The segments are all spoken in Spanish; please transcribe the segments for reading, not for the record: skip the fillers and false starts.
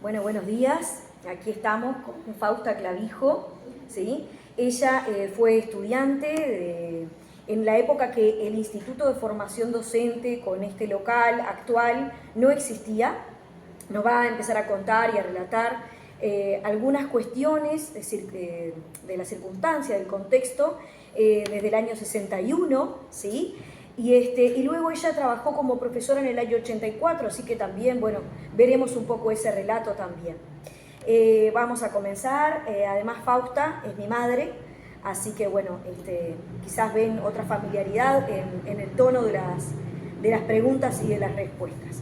Bueno, buenos días. Aquí estamos con Fausta Clavijo, ¿sí? Ella fue estudiante en la época que el Instituto de Formación Docente con este local actual no existía. Nos va a empezar a contar y a relatar algunas cuestiones, es decir, de la circunstancia, del contexto, desde el año 61, ¿sí? Y luego ella trabajó como profesora en el año 84, así que también, bueno, veremos un poco ese relato también. Vamos a comenzar. Además, Fausta es mi madre, así que, bueno, quizás ven otra familiaridad en el tono de las preguntas y de las respuestas.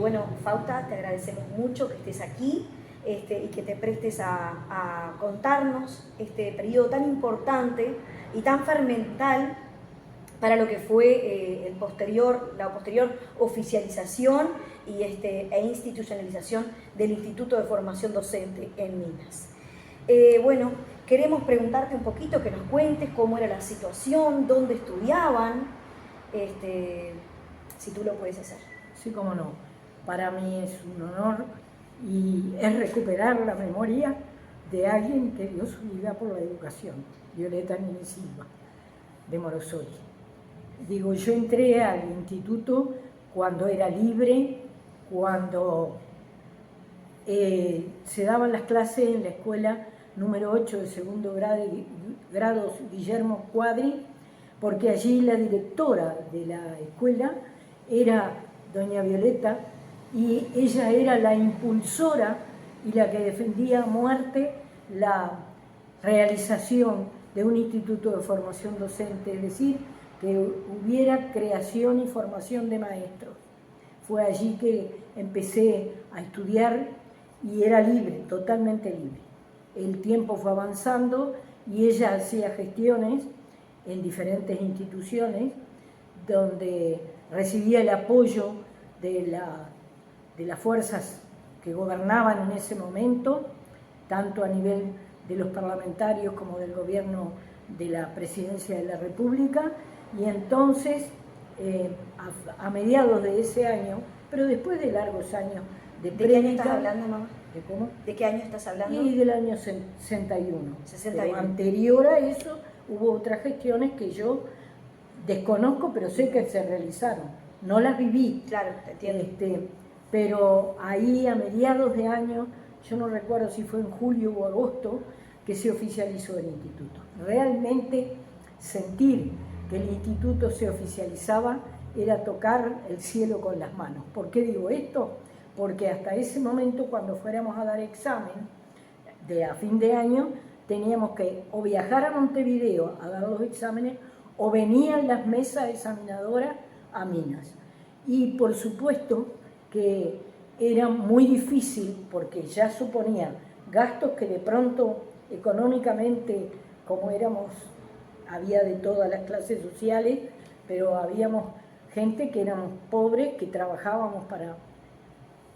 Bueno, Fausta, te agradecemos mucho que estés aquí y que te prestes a contarnos este periodo tan importante y tan fermental para lo que fue la posterior oficialización e institucionalización del Instituto de Formación Docente en Minas. Bueno, queremos preguntarte un poquito, que nos cuentes cómo era la situación, dónde estudiaban, si tú lo puedes hacer. Sí, cómo no. Para mí es un honor y es recuperar la memoria de alguien que dio su vida por la educación, Violeta Nini Silva, de Morosoli. Digo, yo entré al instituto cuando era libre, cuando se daban las clases en la escuela número 8 de segundo grado Guillermo Cuadri, porque allí la directora de la escuela era doña Violeta y ella era la impulsora y la que defendía a muerte la realización de un instituto de formación docente, es decir, que hubiera creación y formación de maestros. Fue allí que empecé a estudiar y era libre, totalmente libre. El tiempo fue avanzando y ella hacía gestiones en diferentes instituciones donde recibía el apoyo de las fuerzas que gobernaban en ese momento, tanto a nivel de los parlamentarios como del gobierno de la Presidencia de la República. Y entonces, a mediados de ese año, pero después de largos años de prédica... ¿De qué año estás hablando, mamá? ¿De cómo? ¿De qué año estás hablando? Y del año 61. 61. Pero anterior a eso hubo otras gestiones que yo desconozco, pero sé que se realizaron. No las viví. Claro, te entiendo. Pero ahí a mediados de año, yo no recuerdo si fue en julio o agosto, que se oficializó el instituto. Realmente sentir que el instituto se oficializaba era tocar el cielo con las manos. ¿Por qué digo esto? Porque hasta ese momento, cuando fuéramos a dar examen a fin de año, teníamos que o viajar a Montevideo a dar los exámenes o venían las mesas examinadoras a Minas. Y por supuesto que era muy difícil porque ya suponía gastos que de pronto económicamente, como había de todas las clases sociales, pero habíamos gente que éramos pobres, que trabajábamos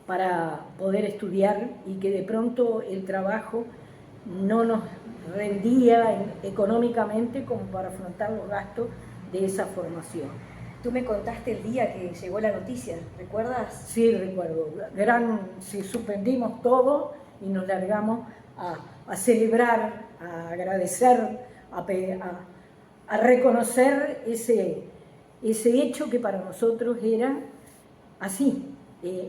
para poder estudiar y que de pronto el trabajo no nos rendía económicamente como para afrontar los gastos de esa formación. Tú me contaste el día que llegó la noticia, ¿recuerdas? Sí, recuerdo. Suspendimos todo y nos largamos a celebrar, a agradecer, a reconocer ese hecho que para nosotros era así,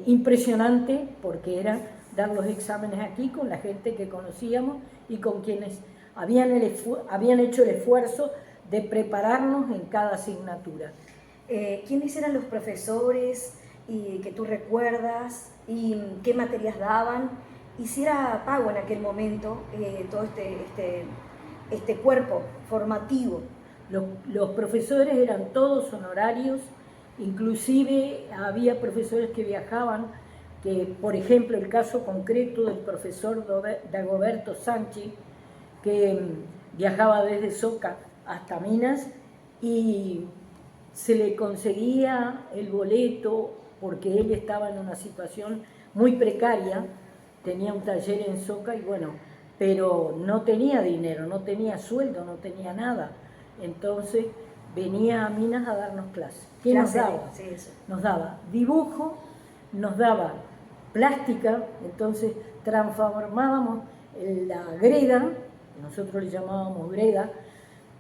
impresionante, porque era dar los exámenes aquí con la gente que conocíamos y con quienes habían hecho el esfuerzo de prepararnos en cada asignatura. ¿Quiénes eran los profesores que tú recuerdas y qué materias daban? Y si era pago en aquel momento todo este cuerpo formativo. Los profesores eran todos honorarios, inclusive había profesores que viajaban, que por ejemplo el caso concreto del profesor Dagoberto Sánchez, que viajaba desde Soca hasta Minas y se le conseguía el boleto porque él estaba en una situación muy precaria, tenía un taller en Soca y bueno, pero no tenía dinero, no tenía sueldo, no tenía nada. Entonces venía a Minas a darnos clases. ¿Qué nos daba? Sí, eso. Nos daba dibujo, nos daba plástica, entonces transformábamos la greda, nosotros le llamábamos greda,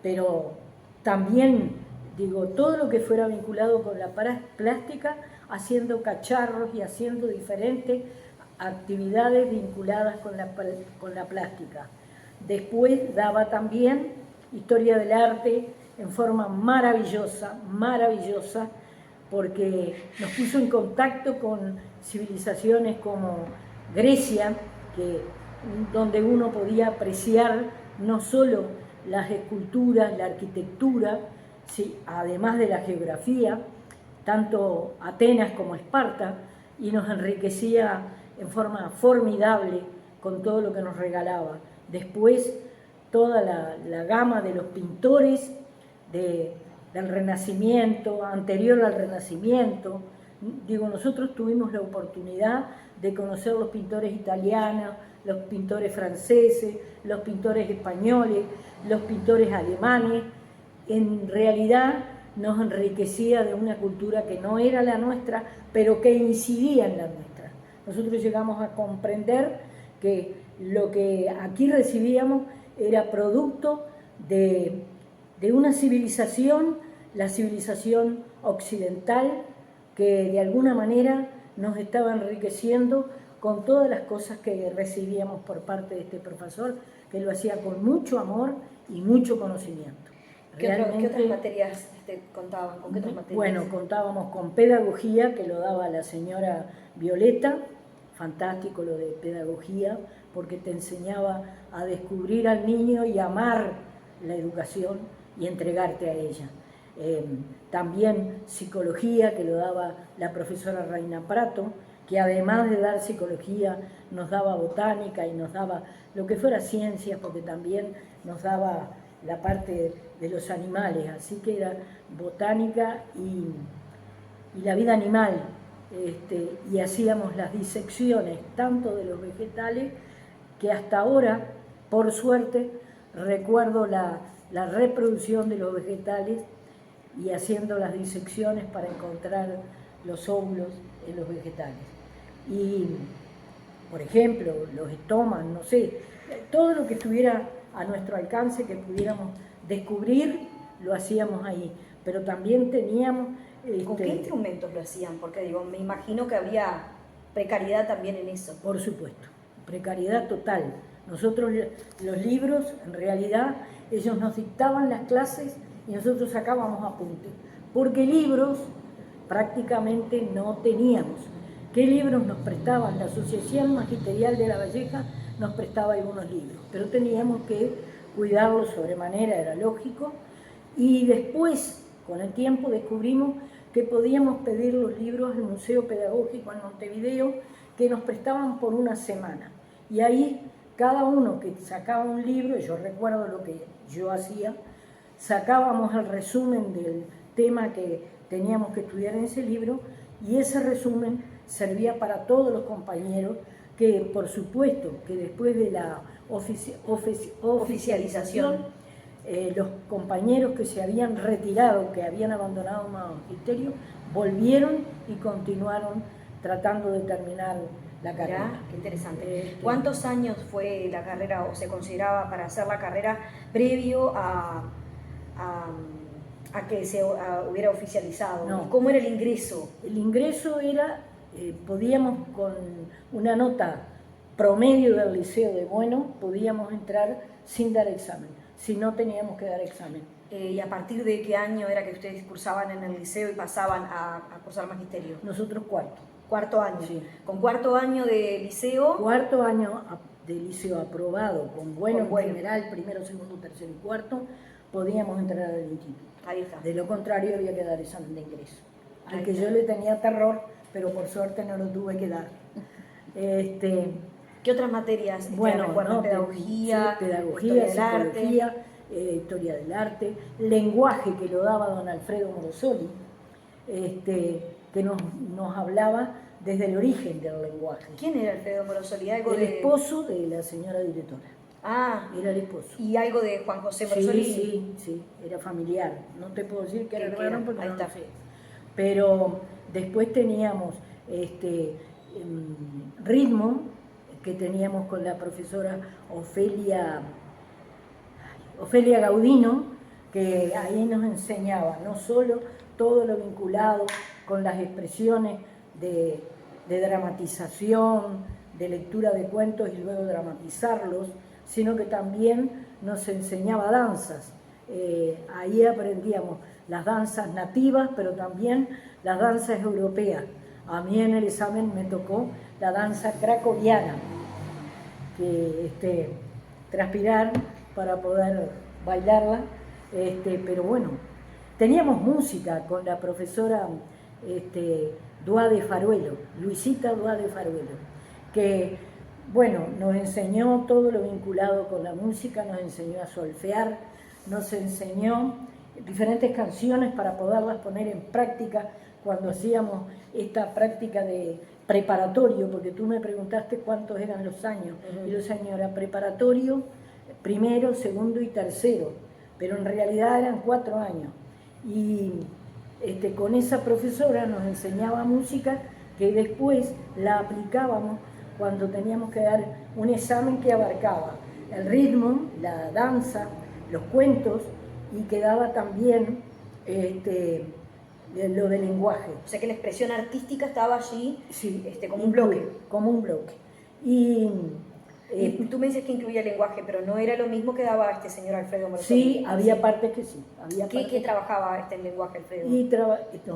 pero también, digo, todo lo que fuera vinculado con la plástica, haciendo cacharros y haciendo diferentes actividades vinculadas con la plástica. Después daba también historia del arte en forma maravillosa, maravillosa, porque nos puso en contacto con civilizaciones como Grecia, donde uno podía apreciar no solo las esculturas, la arquitectura, sí, además de la geografía, tanto Atenas como Esparta, y nos enriquecía en forma formidable con todo lo que nos regalaba. Después, toda la gama de los pintores del Renacimiento, anterior al Renacimiento. Digo, nosotros tuvimos la oportunidad de conocer los pintores italianos, los pintores franceses, los pintores españoles, los pintores alemanes. En realidad nos enriquecía de una cultura que no era la nuestra, pero que incidía en la nuestra. Nosotros llegamos a comprender que lo que aquí recibíamos era producto de una civilización, la civilización occidental, que de alguna manera nos estaba enriqueciendo con todas las cosas que recibíamos por parte de este profesor, que lo hacía con mucho amor y mucho conocimiento. ¿Qué otras materias contaban? ¿Con qué otras materias? Bueno, contábamos con pedagogía, que lo daba la señora Violeta, fantástico lo de pedagogía, porque te enseñaba a descubrir al niño y amar la educación y entregarte a ella. También psicología, que lo daba la profesora Reina Prato, que además de dar psicología nos daba botánica y nos daba lo que fuera ciencias, porque también nos daba la parte de los animales, así que era botánica y la vida animal, y hacíamos las disecciones tanto de los vegetales, que hasta ahora, por suerte, recuerdo la reproducción de los vegetales y haciendo las disecciones para encontrar los óvulos en los vegetales. Y, por ejemplo, los estomas, no sé, todo lo que estuviera a nuestro alcance que pudiéramos descubrir, lo hacíamos ahí. Pero también teníamos... ¿Con qué instrumentos lo hacían? Porque digo, me imagino que había precariedad también en eso. Por supuesto, precariedad total. Nosotros, los libros, en realidad, ellos nos dictaban las clases y nosotros sacábamos apuntes, porque libros prácticamente no teníamos. ¿Qué libros nos prestaban? La Asociación Magisterial de La Valleja nos prestaba algunos libros, pero teníamos que cuidarlos sobremanera, era lógico, y después, con el tiempo, descubrimos que podíamos pedir los libros al Museo Pedagógico en Montevideo, que nos prestaban por una semana, y ahí cada uno que sacaba un libro, yo recuerdo lo que yo hacía, sacábamos el resumen del tema que teníamos que estudiar en ese libro, y ese resumen servía para todos los compañeros, que por supuesto que después de la oficialización, los compañeros que se habían retirado, que habían abandonado el magisterio, volvieron y continuaron tratando de terminar la carrera. Mirá, qué interesante. ¿Cuántos años fue la carrera o se consideraba para hacer la carrera previo a que se hubiera oficializado? No. ¿Cómo era el ingreso? El ingreso era, podíamos con una nota promedio del liceo de bueno, podíamos entrar sin dar examen, si no teníamos que dar examen. ¿Y a partir de qué año era que ustedes cursaban en el liceo y pasaban a cursar magisterio? Nosotros cuarto. Cuarto año. Sí. ¿Con cuarto año de liceo? Cuarto año de liceo aprobado, con bueno en general, primero, segundo, tercero y cuarto, podíamos entrar al instituto. Ahí está. De lo contrario había que dar examen de ingreso, al que yo le tenía terror, pero por suerte no lo tuve que dar. ¿Qué otras materias? Bueno, ¿no? Pedagogía, sí, pedagogía, psicología, historia del arte, lenguaje, que lo daba don Alfredo Morosoli, que nos hablaba desde el origen del lenguaje. ¿Quién era Alfredo Morosoli? El esposo de la señora directora. Ah, era el esposo. ¿Y algo de Juan José Morosoli? Sí, era familiar. No te puedo decir que era hermano porque no lo sé. Fe. Pero después teníamos ritmo, que teníamos con la profesora Ofelia Gaudino, que ahí nos enseñaba no solo todo lo vinculado con las expresiones de dramatización, de lectura de cuentos y luego dramatizarlos, sino que también nos enseñaba danzas. Ahí aprendíamos las danzas nativas, pero también las danzas europeas. A mí en el examen me tocó la danza cracoviana, que transpirar para poder bailarla, pero bueno, teníamos música con la profesora Duá de Faruelo, Luisita Duá de Faruelo, que bueno, nos enseñó todo lo vinculado con la música, nos enseñó a solfear, nos enseñó diferentes canciones para poderlas poner en práctica cuando hacíamos esta práctica de preparatorio, porque tú me preguntaste cuántos eran los años, y los años eran preparatorio, primero, segundo y tercero, pero en realidad eran 4 años. Y con esa profesora nos enseñaba música que después la aplicábamos cuando teníamos que dar un examen que abarcaba el ritmo, la danza, los cuentos, y quedaba también lo del lenguaje. O sea que la expresión artística estaba allí, sí, como un bloque. Como un bloque. Y tú me dices que incluía el lenguaje, pero no era lo mismo que daba este señor Alfredo Mortoni. Sí, había partes que sí. ¿Qué trabajaba el lenguaje, Alfredo? Y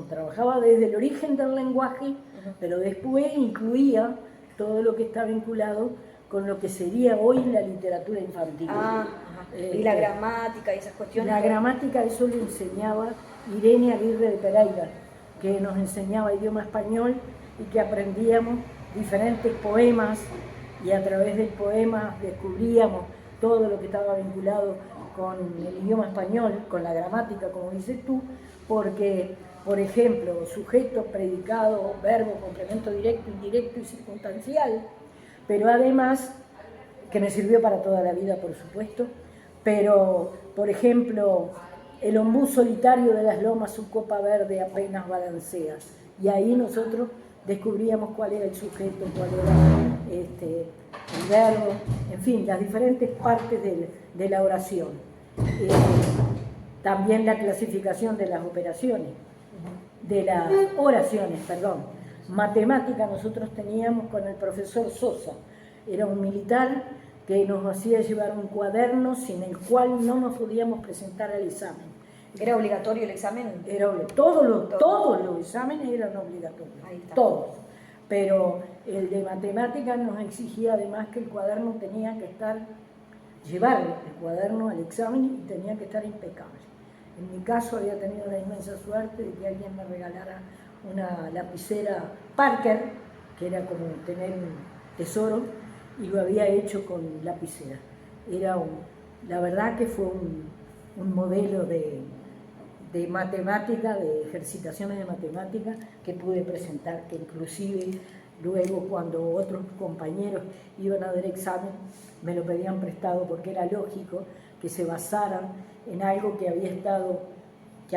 trabajaba desde el origen del lenguaje, pero después incluía todo lo que está vinculado con lo que sería hoy la literatura infantil. Y la gramática y esas cuestiones. La gramática, eso le enseñaba Irene Aguirre de Pereira, que nos enseñaba idioma español y que aprendíamos diferentes poemas, y a través del poema descubríamos todo lo que estaba vinculado con el idioma español, con la gramática, como dices tú, porque, por ejemplo, sujeto, predicado, verbo, complemento directo, indirecto y circunstancial, pero además, que me sirvió para toda la vida, por supuesto, pero, por ejemplo, el ombú solitario de las lomas, su copa verde apenas balancea, y ahí nosotros descubríamos cuál era el sujeto, cuál era el verbo, en fin, las diferentes partes de la oración. También la clasificación de las operaciones, de las oraciones, perdón. Matemática nosotros teníamos con el profesor Sosa, era un militar que nos hacía llevar un cuaderno sin el cual no nos podíamos presentar al examen. ¿Era obligatorio el examen? Todos los exámenes eran obligatorios, todos. Pero el de matemáticas nos exigía además que el cuaderno tenía que llevar el cuaderno al examen y tenía que estar impecable. En mi caso había tenido la inmensa suerte de que alguien me regalara una lapicera Parker, que era como tener un tesoro, y lo había hecho con lapicera. La verdad que fue un modelo de matemática, de ejercitaciones de matemática que pude presentar, que inclusive luego cuando otros compañeros iban a dar examen me lo pedían prestado porque era lógico que se basaran en algo que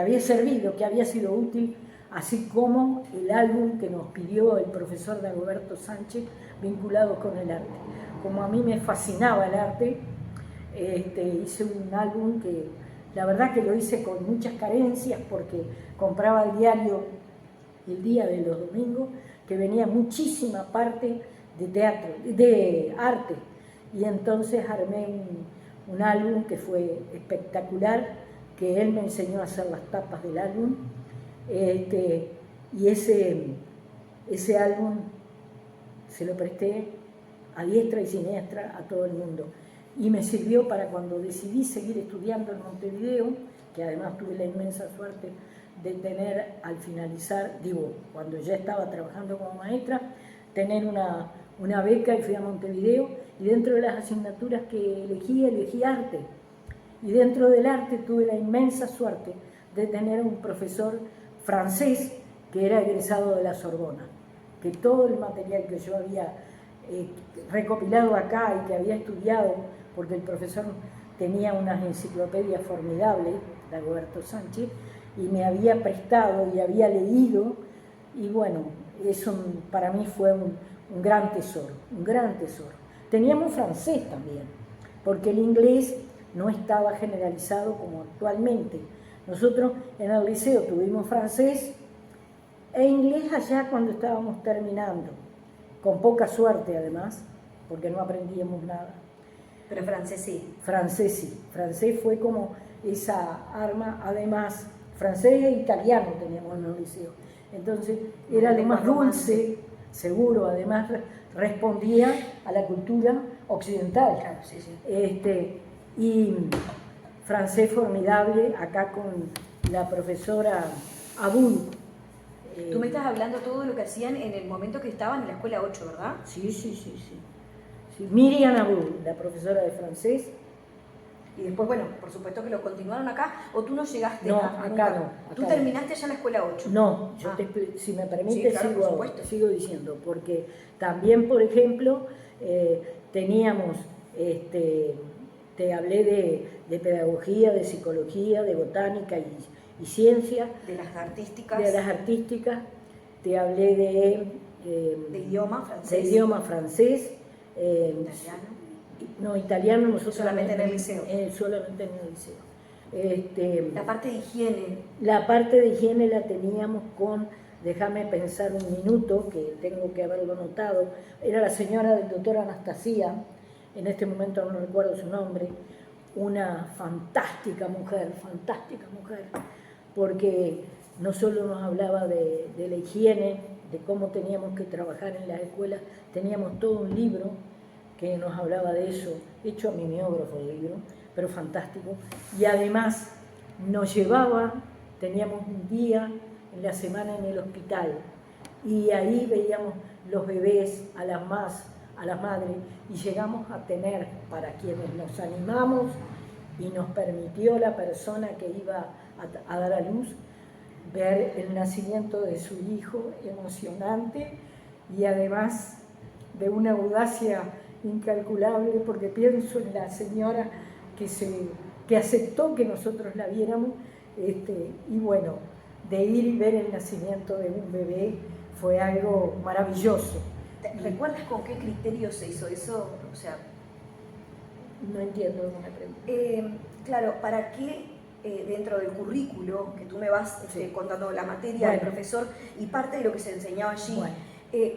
había servido, que había sido útil, así como el álbum que nos pidió el profesor Dagoberto Sánchez vinculado con el arte. Como a mí me fascinaba el arte, hice un álbum que la verdad que lo hice con muchas carencias porque compraba el diario El Día de los Domingos, que venía muchísima parte de teatro, de arte, y entonces armé un álbum que fue espectacular, que él me enseñó a hacer las tapas del álbum, y ese álbum se lo presté a diestra y siniestra a todo el mundo. Y me sirvió para cuando decidí seguir estudiando en Montevideo, que además tuve la inmensa suerte de tener al finalizar, cuando ya estaba trabajando como maestra, tener una beca y fui a Montevideo, y dentro de las asignaturas que elegí arte. Y dentro del arte tuve la inmensa suerte de tener un profesor francés que era egresado de la Sorbona, que todo el material que yo había recopilado acá y que había estudiado, porque el profesor tenía unas enciclopedias formidables, Dagoberto Sánchez, y me había prestado y había leído, y bueno, eso para mí fue un gran tesoro, un gran tesoro. Teníamos francés también, porque el inglés no estaba generalizado como actualmente. Nosotros en el liceo tuvimos francés e inglés allá cuando estábamos terminando, con poca suerte además, porque no aprendíamos nada. Pero francés sí. Francés sí, francés fue como esa arma, además francés e italiano teníamos en el liceo. Entonces era lo más dulce, seguro, además respondía a la cultura occidental. Claro, sí, sí. Y francés formidable, acá con la profesora Abul. Tú me estás hablando todo lo que hacían en el momento que estaban en la escuela 8, ¿verdad? Sí. Sí. Miriam Abul, la profesora de francés. Y después, bueno, por supuesto que lo continuaron acá, o tú no llegaste no, a... acá no. ¿Tú terminaste ya en la escuela 8? No, yo si me permite, sí, claro, sigo diciendo, porque también, por ejemplo, teníamos, te hablé de pedagogía, de psicología, de botánica y ciencia. De las artísticas. De las artísticas, te hablé de idioma francés. De idioma francés. Italiano. No, italiano nosotros solamente en el liceo. Solamente en el liceo. La parte de higiene. La parte de higiene la teníamos con, déjame pensar un minuto, que tengo que haberlo notado, era la señora del doctor Anastasia, en este momento no recuerdo su nombre, una fantástica mujer, porque no solo nos hablaba de la higiene, de cómo teníamos que trabajar en las escuelas, teníamos todo un libro que nos hablaba de eso, hecho a mimeógrafo el libro, pero fantástico, y además nos llevaba, teníamos un día en la semana en el hospital, y ahí veíamos los bebés, a las madres, y llegamos a tener, para quienes nos animamos, y nos permitió la persona que iba a dar a luz, ver el nacimiento de su hijo, emocionante, y además de una audacia incalculable, porque pienso en la señora que aceptó que nosotros la viéramos, y bueno, de ir y ver el nacimiento de un bebé fue algo maravilloso. ¿Recuerdas con qué criterio se hizo eso? O sea, no entiendo una pregunta. Claro, ¿para qué dentro del currículo que tú me vas contando la materia del profesor y parte de lo que se enseñaba allí? Bueno.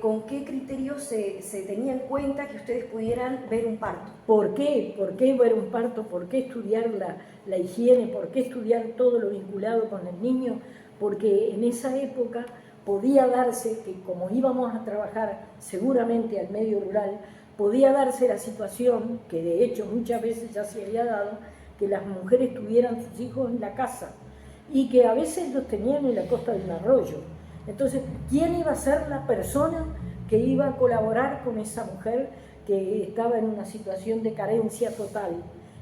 ¿Con qué criterios se tenía en cuenta que ustedes pudieran ver un parto? ¿Por qué? ¿Por qué ver un parto? ¿Por qué estudiar la higiene? ¿Por qué estudiar todo lo vinculado con el niño? Porque en esa época podía darse que, como íbamos a trabajar seguramente al medio rural, podía darse la situación, que de hecho muchas veces ya se había dado, que las mujeres tuvieran sus hijos en la casa y que a veces los tenían en la costa de un arroyo. Entonces, ¿quién iba a ser la persona que iba a colaborar con esa mujer que estaba en una situación de carencia total?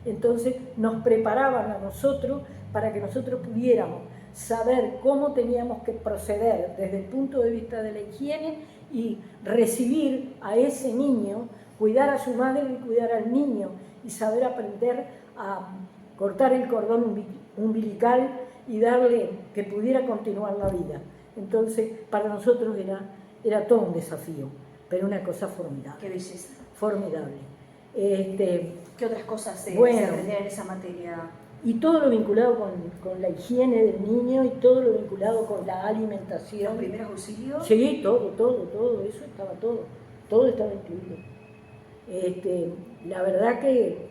Entonces, nos preparaban a nosotros para que nosotros pudiéramos saber cómo teníamos que proceder desde el punto de vista de la higiene y recibir a ese niño, cuidar a su madre y cuidar al niño y saber aprender a cortar el cordón umbilical y darle que pudiera continuar la vida. Entonces, para nosotros era todo un desafío, pero una cosa formidable. Qué belleza. Formidable. ¿Qué otras cosas se aprendían en esa materia? Y todo lo vinculado con la higiene del niño y todo lo vinculado con la alimentación. ¿Los primeros auxilios? Sí, todo, eso estaba todo estaba incluido. La verdad que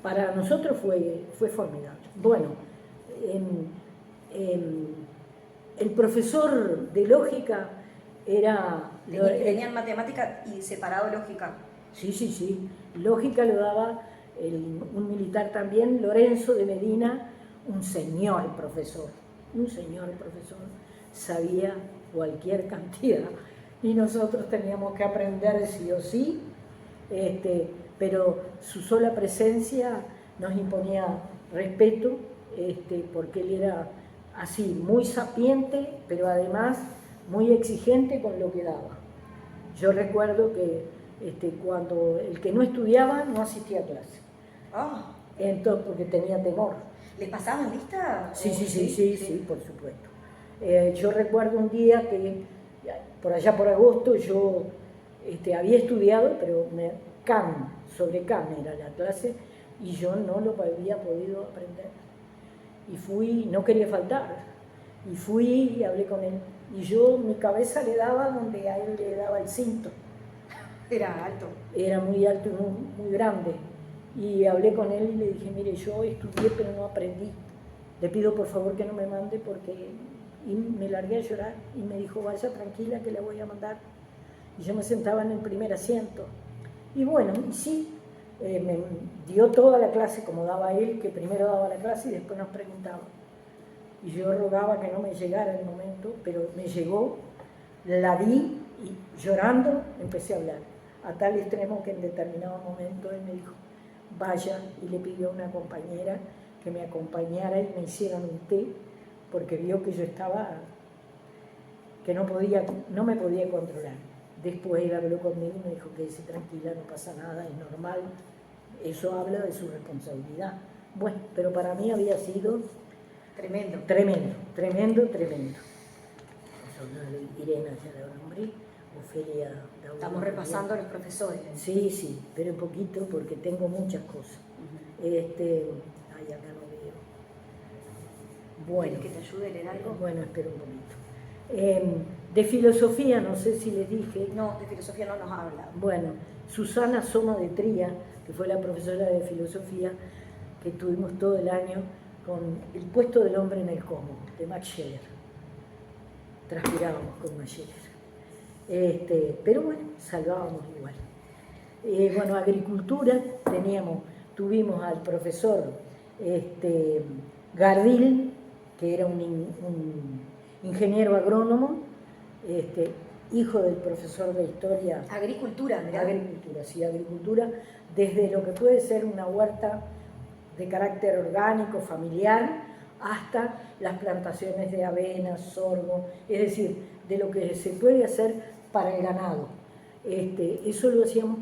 para nosotros fue formidable. Bueno, el profesor de lógica era... ¿Tenían matemática y separado lógica? Sí. Lógica lo daba un militar también, Lorenzo de Medina, un señor profesor, sabía cualquier cantidad y nosotros teníamos que aprender sí o sí, pero su sola presencia nos imponía respeto, porque él era así, muy sapiente, pero además muy exigente con lo que daba. Yo recuerdo que cuando el que no estudiaba no asistía a clase. Entonces, porque tenía temor. ¿Les pasaban lista? Sí, por supuesto. Yo recuerdo un día que por allá por agosto yo había estudiado, pero sobre Kant era la clase, y yo no lo había podido aprender. Y fui, no quería faltar, y fui y hablé con él. Y yo, mi cabeza le daba donde a él le daba el cinto. Era alto. Era muy alto y muy grande. Y hablé con él y le dije, mire, yo estudié pero no aprendí. Le pido por favor que no me mande porque... Y me largué a llorar y me dijo, vaya tranquila que la voy a mandar. Y yo me sentaba en el primer asiento. Y bueno, y sí, me dio toda la clase como daba él, que primero daba la clase y después nos preguntaba. Y yo rogaba que no me llegara el momento, pero me llegó, la di y llorando empecé a hablar. A tal extremo que en determinado momento él me dijo, vaya, y le pidió a una compañera que me acompañara y me hicieran un té, porque vio que yo estaba, que no me podía controlar. Después él habló conmigo y me dijo, quédese tranquila, no pasa nada, es normal, eso habla de su responsabilidad. Bueno, pero para mí había sido tremendo. Tremendo. Irena, ya la nombré, Ofelia. Estamos repasando a los profesores. Sí, pero un poquito porque tengo muchas cosas. Acá no veo. Bueno. ¿Que te ayude a leer algo? Bueno, espero un poquito. De filosofía, no sé si les dije. No, de filosofía no nos habla. Bueno, Susana Soma de Tría, que fue la profesora de filosofía que tuvimos todo el año con El puesto del hombre en el cosmos, de Max Scheler. Transpirábamos con Max Scheler. Pero bueno, salvábamos igual. Bueno, agricultura, tuvimos al profesor Gardil, que era un ingeniero agrónomo, hijo del profesor de historia. Agricultura, ¿verdad? Agricultura, sí, agricultura, desde lo que puede ser una huerta de carácter orgánico, familiar, hasta las plantaciones de avena, sorgo, es decir, de lo que se puede hacer para el ganado. Eso lo hacíamos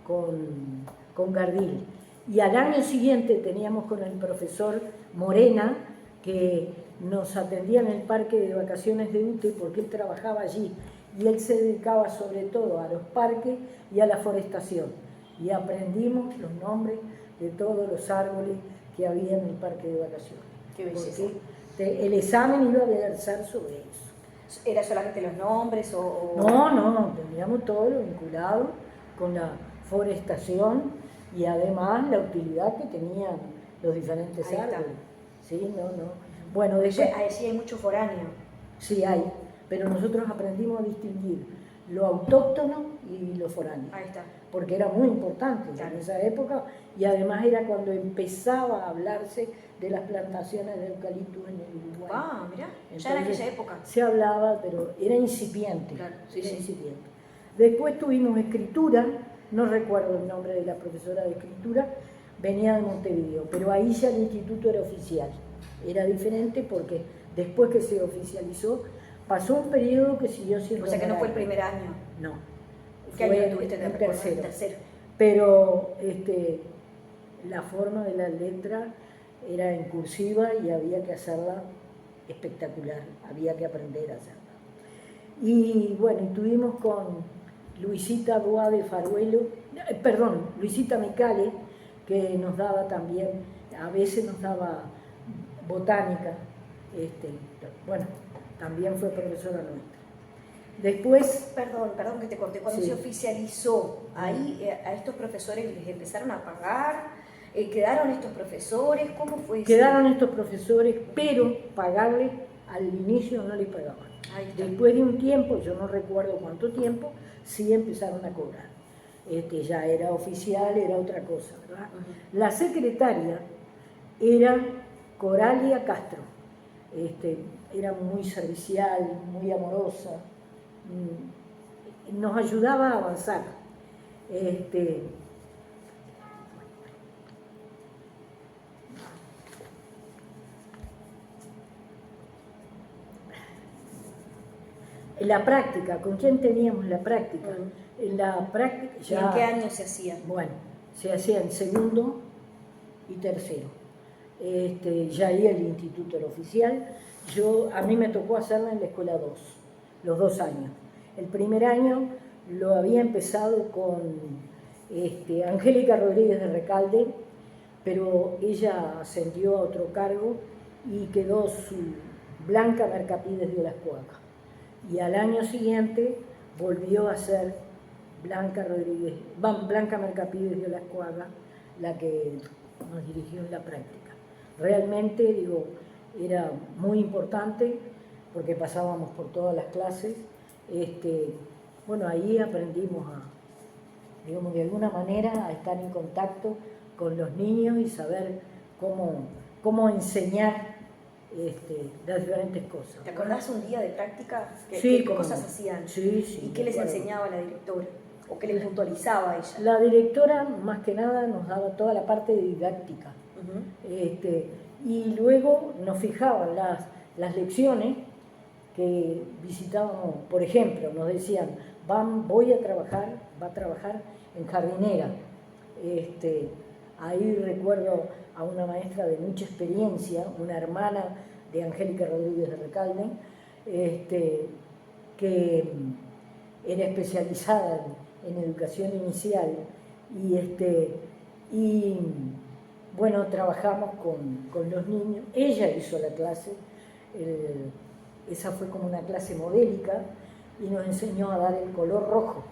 con Gardil. Y al año siguiente teníamos con el profesor Morena, que nos atendía en el parque de vacaciones de UTE, porque él trabajaba allí, y él se dedicaba sobre todo a los parques y a la forestación. Y aprendimos los nombres de todos los árboles que había en el parque de vacaciones. Qué belleza. Porque el examen iba a versar sobre eso. ¿Era solamente los nombres o...? No, teníamos todo lo vinculado con la forestación y además la utilidad que tenían los diferentes árboles. Sí, Bueno, después, allí hay mucho foráneo. Sí hay, pero nosotros aprendimos a distinguir lo autóctono y lo foráneo. Ahí está. Porque era muy importante en esa época, y además era cuando empezaba a hablarse de las plantaciones de eucalipto en el Uruguay. Ah, mirá, ya en aquella época. Se hablaba, pero era incipiente. Claro, incipiente. Después tuvimos escritura, no recuerdo el nombre de la profesora de escritura, venía de Montevideo, pero ahí ya el instituto era oficial. Era diferente porque después que oficializó, pasó un periodo que siguió siendo... O sea que no fue el primer año. No. ¿Qué año tuviste de tercero. Tercero. Pero la forma de la letra era en cursiva y había que hacerla espectacular, había que aprender a hacerla. Y bueno, tuvimos con Luisita Luisita Micale, que nos daba también, a veces nos daba botánica, bueno, también fue profesora nuestra. Después... Perdón que te corté. Cuando se oficializó, ahí a estos profesores les empezaron a pagar, ¿quedaron estos profesores? ¿Cómo fue eso? Quedaron estos profesores, pero pagarles al inicio no les pagaban. Después de un tiempo, yo no recuerdo cuánto tiempo, sí empezaron a cobrar. Ya era oficial, era otra cosa, ¿verdad? La secretaria era Coralia Castro. Era muy servicial, muy amorosa, nos ayudaba a avanzar. La práctica, ¿con quién teníamos la práctica? La práctica ya, ¿en qué año se hacía? Bueno, se hacía en segundo y tercero. Ya ahí el instituto era oficial. A mí me tocó hacerla en la escuela 2, los 2 años. El primer año lo había empezado con Angélica Rodríguez de Recalde, pero ella ascendió a otro cargo y quedó su Blanca Mercapides de Olascuaga. Y al año siguiente volvió a ser Blanca Mercapides de Olascuaga la que nos dirigió en la práctica. Realmente, digo, era muy importante porque pasábamos por todas las clases. Bueno, ahí aprendimos digamos, de alguna manera a estar en contacto con los niños y saber cómo enseñar las diferentes cosas. ¿Te acordás un día de práctica? Sí, ¿Qué cosas hacían? Sí, sí. ¿Y qué les enseñaba la directora? ¿O qué les puntualizaba ella? La directora, más que nada, nos daba toda la parte de didáctica. Y luego nos fijaban las lecciones que visitábamos. Por ejemplo, nos decían, va a trabajar en jardinera. Ahí recuerdo a una maestra de mucha experiencia, una hermana de Angélica Rodríguez de Recalde, que era especializada en educación inicial y bueno, trabajamos con los niños. Ella hizo la clase, esa fue como una clase modélica y nos enseñó a dar el color rojo.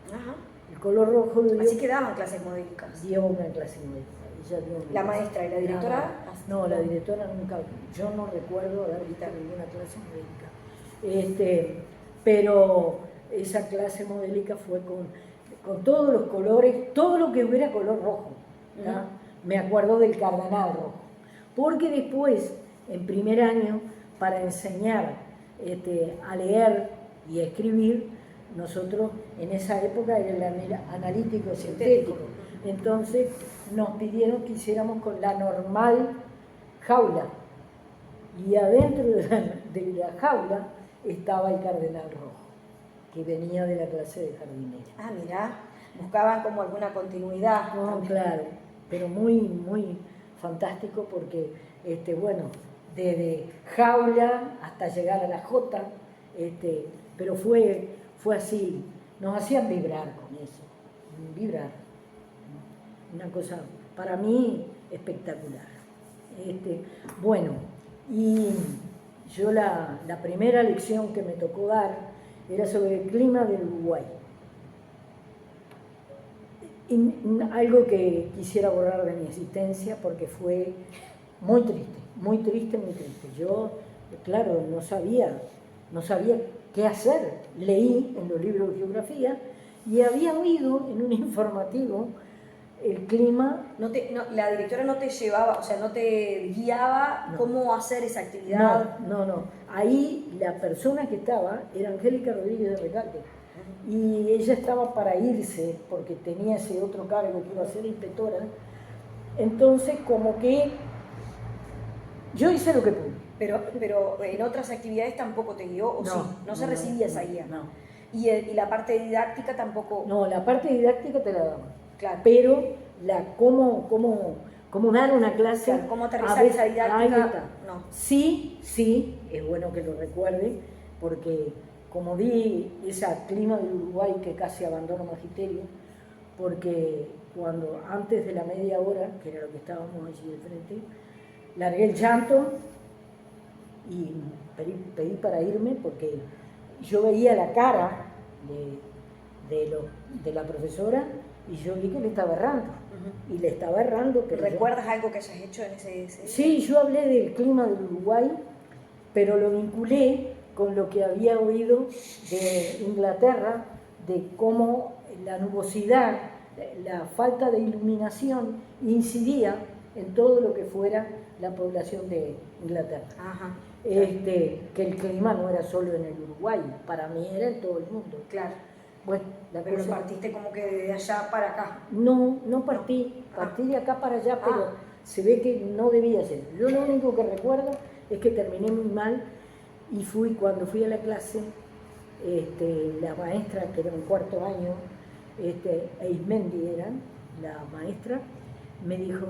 Ajá. El color rojo lo dio. Así que daban clases modélicas. Dio una clase modélica. ¿La maestra y la directora? No, la directora nunca, yo no recuerdo haber visto ninguna clase modélica. Pero esa clase modélica fue con todos los colores, todo lo que hubiera color rojo. Me acuerdo del cardenal rojo. Porque después, en primer año, para enseñar a leer y a escribir, nosotros en esa época era el analítico sintético. Entonces nos pidieron que hiciéramos con la normal jaula. Y adentro de la jaula estaba el cardenal rojo, que venía de la clase de jardinera. Ah, mirá, buscaban como alguna continuidad. No, claro, pero muy, muy fantástico porque, bueno, desde jaula hasta llegar a la J, pero fue así, nos hacían vibrar con eso, vibrar. Una cosa para mí espectacular. Bueno, y yo la primera lección que me tocó dar era sobre el clima del Uruguay. Y algo que quisiera borrar de mi existencia porque fue muy triste, muy triste, muy triste. Yo, claro, no sabía qué hacer. Leí en los libros de geografía y había oído en un informativo el clima. La directora no te llevaba, o sea, no te guiaba cómo hacer esa actividad. No. Ahí la persona que estaba era Angélica Rodríguez de Recalde. Y ella estaba para irse porque tenía ese otro cargo que iba a ser inspectora. Entonces, como que yo hice lo que pude. Pero en otras actividades tampoco te guió, ¿o sí? No se recibía esa guía. No. Y la parte didáctica tampoco. No, la parte didáctica te la daban. Claro. Pero cómo dar una clase. Claro, cómo aterrizar esa didáctica. No. Sí, es bueno que lo recuerde, porque como vi ese clima del Uruguay que casi abandono magisterio, porque antes de la media hora, que era lo que estábamos allí de frente, largué el llanto y pedí para irme porque yo veía la cara de la profesora y yo vi que le estaba errando. Y le estaba errando. Pero ¿recuerdas algo que hayas hecho en ese? Sí, yo hablé del clima del Uruguay, pero lo vinculé con lo que había oído de Inglaterra, de cómo la nubosidad, la falta de iluminación incidía en todo lo que fuera la población de Inglaterra. Ajá. Que el clima no era solo en el Uruguay, para mí era en todo el mundo. Claro. Bueno, pero partiste como que de allá para acá. No partí de acá para allá, pero se ve que no debía ser. Yo lo único que recuerdo es que terminé muy mal y cuando fui a la clase, la maestra, que era en cuarto año, Eismendi era la maestra, me dijo,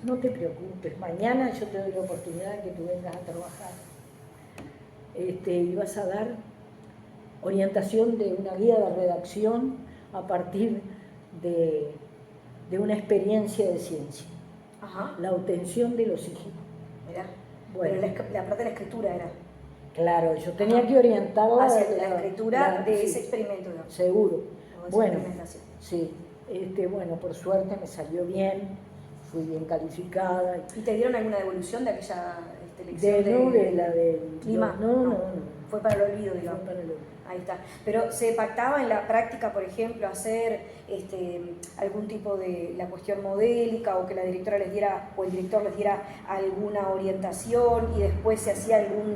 no te preocupes, mañana yo te doy la oportunidad de que tú vengas a trabajar. Y vas a dar orientación de una guía de redacción a partir de una experiencia de ciencia. Ajá. La obtención del oxígeno. Mirá. Bueno. Pero la parte de la escritura era. Claro, yo tenía que orientarla hacia la escritura de sí, ese experimento, ¿no? Seguro. Bueno, experimentación. sí. Bueno, por suerte me salió bien, fui bien calificada. ¿Y te dieron alguna devolución de aquella lección de la del clima? No. Fue para el olvido, digamos. Fue para el olvido. Ahí está. Pero se pactaba en la práctica, por ejemplo, hacer algún tipo de la cuestión modélica, o que la directora les diera, o el director les diera alguna orientación, y después se hacía algún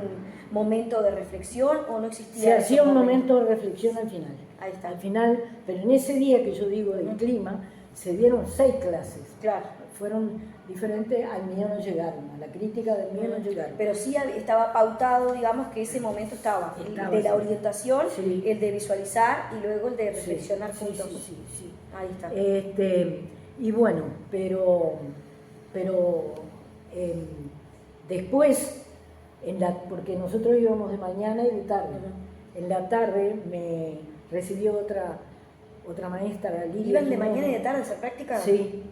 momento de reflexión, o no existía. Se hacía un momento de reflexión al final. Ahí está. Al final, pero en ese día que yo digo del clima, se dieron 6 clases. Claro. Fueron diferentes, al mío no llegaron, a la crítica del mío no llegaron. Pero sí estaba pautado, digamos, que ese momento estaba el de la orientación, sí. El de visualizar y luego el de reflexionar juntos. Sí. Ahí está. Y bueno, pero después, porque nosotros íbamos de mañana y de tarde. En la tarde me recibió otra maestra, Lidia. ¿Iban de mañana y de tarde a hacer práctica? Sí.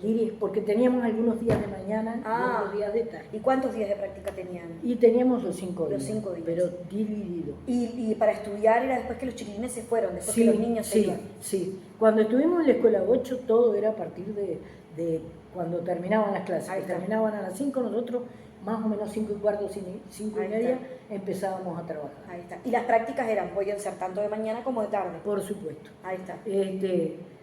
Lidia, porque teníamos algunos días de mañana y otros días de tarde. ¿Y cuántos días de práctica tenían? Y teníamos los 5 días. Los 5 días. Pero dividido. ¿Y para estudiar era después que los chiquilines se fueron, después que los niños se iban? Sí. Cuando estuvimos en la escuela 8, todo era a partir de cuando terminaban las clases. Que terminaban a las 5, nosotros más o menos 5 y cuarto, 5 y media, empezábamos a trabajar. Ahí está. ¿Y las prácticas podían ser tanto de mañana como de tarde? Por supuesto. Ahí está.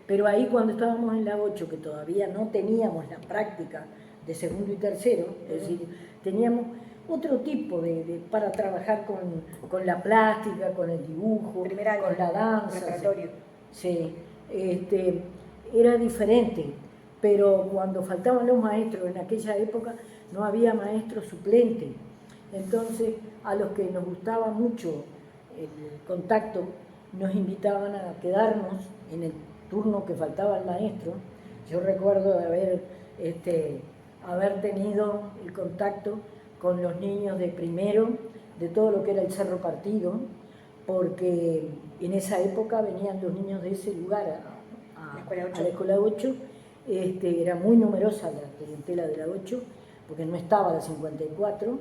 Pero ahí cuando estábamos en la 8, que todavía no teníamos la práctica de segundo y tercero, es decir, teníamos otro tipo para trabajar con la plástica, con el dibujo, con la danza. Sí, era diferente, pero cuando faltaban los maestros en aquella época no había maestro suplente. Entonces, a los que nos gustaba mucho el contacto, nos invitaban a quedarnos en el turno que faltaba al maestro. Yo recuerdo de haber tenido el contacto con los niños de primero, de todo lo que era el Cerro Partido, porque en esa época venían los niños de ese lugar a la Escuela 8, era muy numerosa la clientela de la 8, porque no estaba la 54,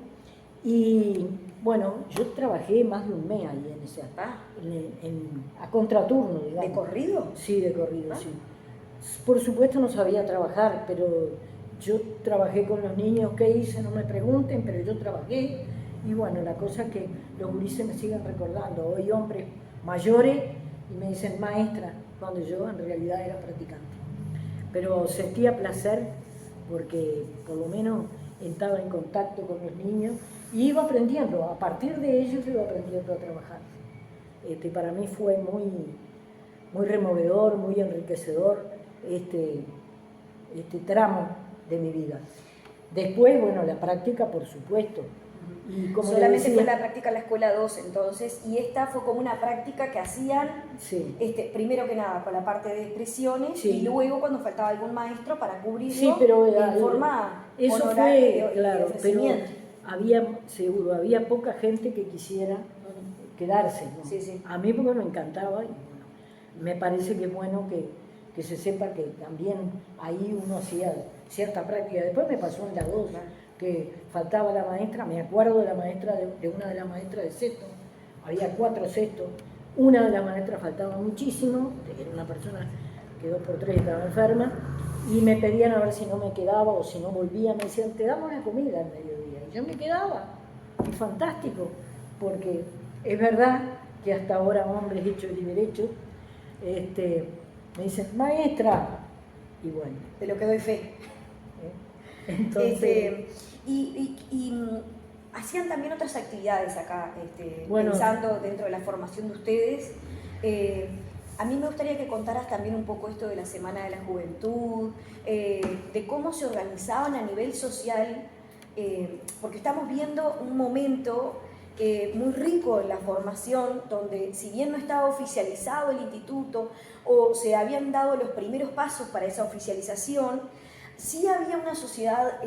y bueno, yo trabajé más de un mes ahí en ese a contraturno, digamos. ¿De corrido? Sí, de corrido, sí. Por supuesto no sabía trabajar, pero yo trabajé con los niños. ¿Qué hice? No me pregunten, pero yo trabajé. Y bueno, la cosa es que los gurises me siguen recordando. Hoy hombres mayores y me dicen maestra, cuando yo en realidad era practicante. Pero sentía placer porque por lo menos estaba en contacto con los niños y iba aprendiendo. A partir de ellos iba aprendiendo a trabajar. Para mí fue muy removedor, muy enriquecedor este tramo de mi vida. Después, bueno, la práctica, por supuesto. Y como solamente fue la práctica en la escuela 2, entonces, y esta fue como una práctica que hacían, primero que nada, con la parte de expresiones, y luego cuando faltaba algún maestro para cubrirlo, pero en forma eso honoraria fue, claro, de ofrecimiento. Pero había poca gente que quisiera quedarse, ¿no? A mí porque me encantaba, y bueno, me parece que es bueno que se sepa que también ahí uno hacía cierta práctica. Después me pasó en la 2, que faltaba la maestra, me acuerdo de la maestra, de una de las maestras de sexto, había 4 sextos, una de las maestras faltaba muchísimo, era una persona que 2 por 3 estaba enferma, y me pedían a ver si no me quedaba o si no volvía, me decían, te damos la comida al mediodía, y yo me quedaba, y fantástico, porque es verdad que hasta ahora hombres hechos y derechos, me dicen, maestra, y bueno. De lo que doy fe. Entonces, hacían también otras actividades acá, pensando dentro de la formación de ustedes. A mí me gustaría que contaras también un poco esto de la Semana de la Juventud, de cómo se organizaban a nivel social, porque estamos viendo un momento muy rico en la formación, donde si bien no estaba oficializado el instituto o se habían dado los primeros pasos para esa oficialización, sí había una sociedad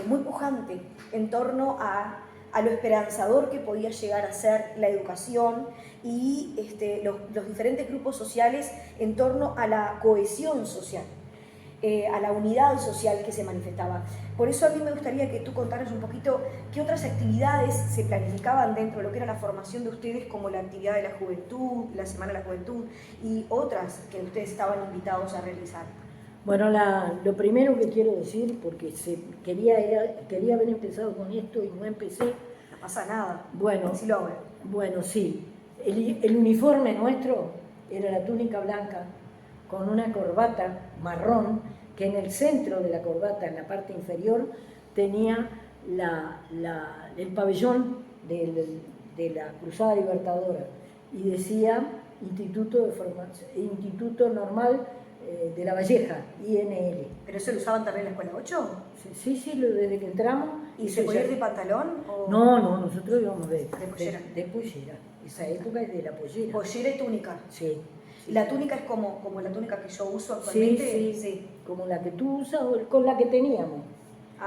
muy pujante en torno a a lo esperanzador que podía llegar a ser la educación y los diferentes grupos sociales en torno a la cohesión social, a la unidad social que se manifestaba. Por eso a mí me gustaría que tú contaras un poquito qué otras actividades se planificaban dentro de lo que era la formación de ustedes, como la actividad de la juventud, la Semana de la Juventud, y otras que ustedes estaban invitados a realizar. Bueno, lo primero que quiero decir, porque quería haber empezado con esto y no empecé. No pasa nada. Bueno, sí lo hago. Bueno, sí. El uniforme nuestro era la túnica blanca con una corbata marrón, que en el centro de la corbata, en la parte inferior, tenía el pabellón de la Cruzada Libertadora y decía Instituto Normal de La Valleja, INL. ¿Pero eso lo usaban también en la escuela 8? Sí, desde que entramos. ¿Y se podía ir de pantalón? O... No, nosotros íbamos de pollera. De pollera. Esa época es de la pollera. Pollera y túnica. Sí. ¿Y la túnica es como la túnica que yo uso actualmente? Sí, como la que tú usas o con la que teníamos.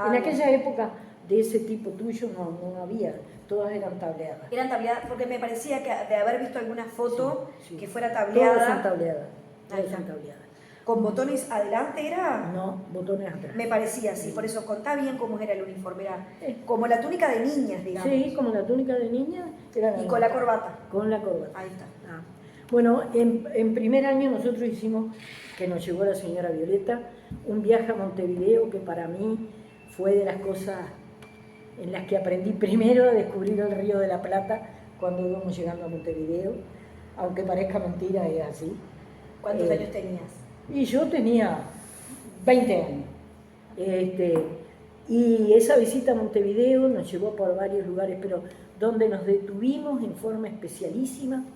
En aquella época de ese tipo tuyo no había, todas eran tableadas. Eran tableadas, porque me parecía que de haber visto alguna foto que fuera tableada. Todas son tableadas, todas son tableadas. ¿Con botones adelante era? No, botones atrás. Me parecía así, por eso contá bien cómo era el uniforme, era como la túnica de niñas, digamos. Sí, como la túnica de niñas. Y con la corbata. Con la corbata. Ahí está. Bueno, en primer año nosotros hicimos, que nos llevó la señora Violeta, un viaje a Montevideo que para mí fue de las cosas en las que aprendí primero a descubrir el Río de la Plata cuando íbamos llegando a Montevideo, aunque parezca mentira, es así. ¿Cuántos años tenías? Y yo tenía 20 años. Y esa visita a Montevideo nos llevó por varios lugares, pero donde nos detuvimos en forma especialísima